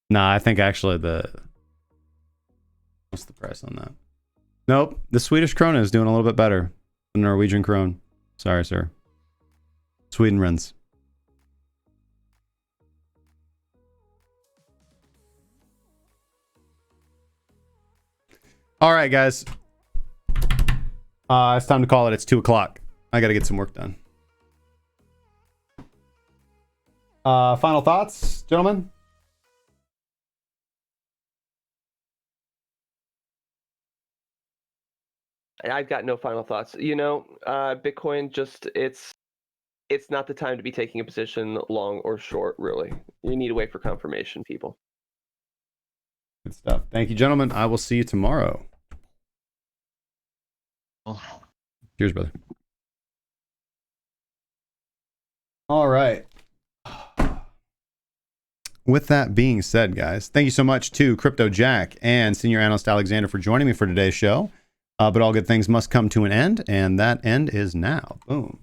Nah, I think actually what's the price on that? Nope, the Swedish krona is doing a little bit better than Norwegian krone. Sorry, sir. Sweden runs. All right, guys. It's time to call it. It's 2 o'clock. I got to get some work done. Final thoughts, gentlemen? I've got no final thoughts. You know, Bitcoin it's not the time to be taking a position long or short, really. You need to wait for confirmation, people. Good stuff. Thank you, gentlemen. I will see you tomorrow. Cheers, brother. All right. With that being said, guys, thank you so much to Crypto Jack and Senior Analyst Alexander for joining me for today's show. But all good things must come to an end, and that end is now. Boom.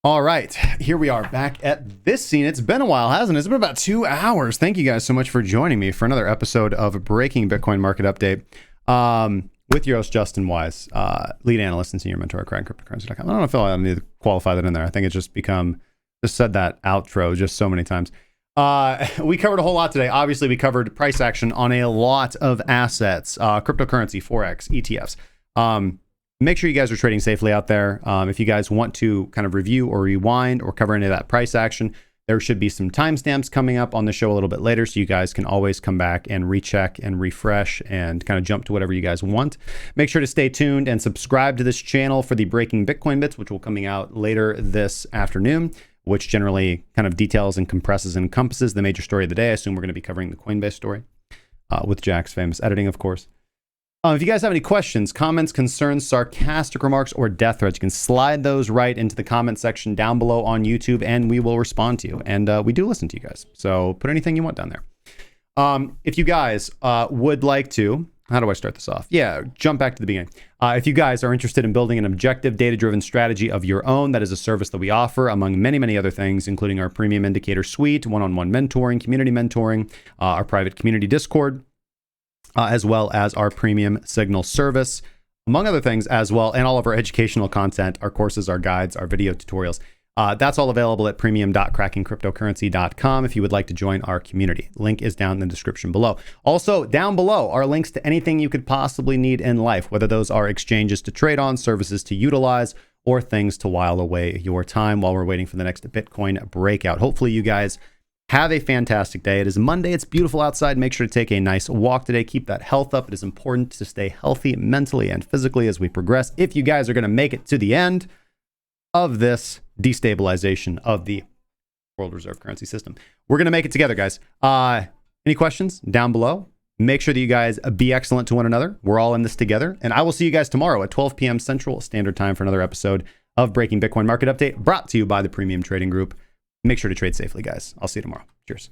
All right, here we are back at this scene. It's been a while, hasn't it? It's been about 2 hours. Thank you guys so much for joining me for another episode of Breaking Bitcoin Market Update with your host, Justin Wise, lead analyst and senior mentor at CrackingCrypotcurrency.com. I don't know if I need to qualify that in there. I think it's just said that outro just so many times. We covered a whole lot today. Obviously, we covered price action on a lot of assets, cryptocurrency, Forex, ETFs. Make sure you guys are trading safely out there. If you guys want to kind of review or rewind or cover any of that price action, There should be some timestamps coming up on the show a little bit later, so you guys can always come back and recheck and refresh and kind of jump to whatever you guys want. Make sure to stay tuned and subscribe to this channel for the Breaking Bitcoin Bits, which will coming out later this afternoon, which generally kind of details and compresses and encompasses the major story of the day. I assume we're going to be covering the Coinbase story with Jack's famous editing, of course. If you guys have any questions, comments, concerns, sarcastic remarks, or death threats, you can slide those right into the comment section down below on YouTube, and we will respond to you. And we do listen to you guys, so put anything you want down there. If you guys would like to, how do I start this off? Yeah, jump back to the beginning. If you guys are interested in building an objective, data-driven strategy of your own, that is a service that we offer, among many, many other things, including our premium indicator suite, one-on-one mentoring, community mentoring, our private community Discord, as well as our premium signal service, among other things as well, and all of our educational content, our courses, our guides, our video tutorials. That's all available at premium.crackingcryptocurrency.com if you would like to join our community. Link is down in the description below. Also, down below are links to anything you could possibly need in life, whether those are exchanges to trade on, services to utilize, or things to while away your time while we're waiting for the next Bitcoin breakout. Hopefully you guys have a fantastic day. It is Monday. It's beautiful outside. Make sure to take a nice walk today. Keep that health up. It is important to stay healthy mentally and physically as we progress. If you guys are going to make it to the end of this destabilization of the world reserve currency system, we're going to make it together, guys. Any questions down below? Make sure that you guys be excellent to one another. We're all in this together. And I will see you guys tomorrow at 12 p.m. Central Standard Time for another episode of Breaking Bitcoin Market Update, brought to you by the Premium Trading Group. Make sure to trade safely, guys. I'll see you tomorrow. Cheers.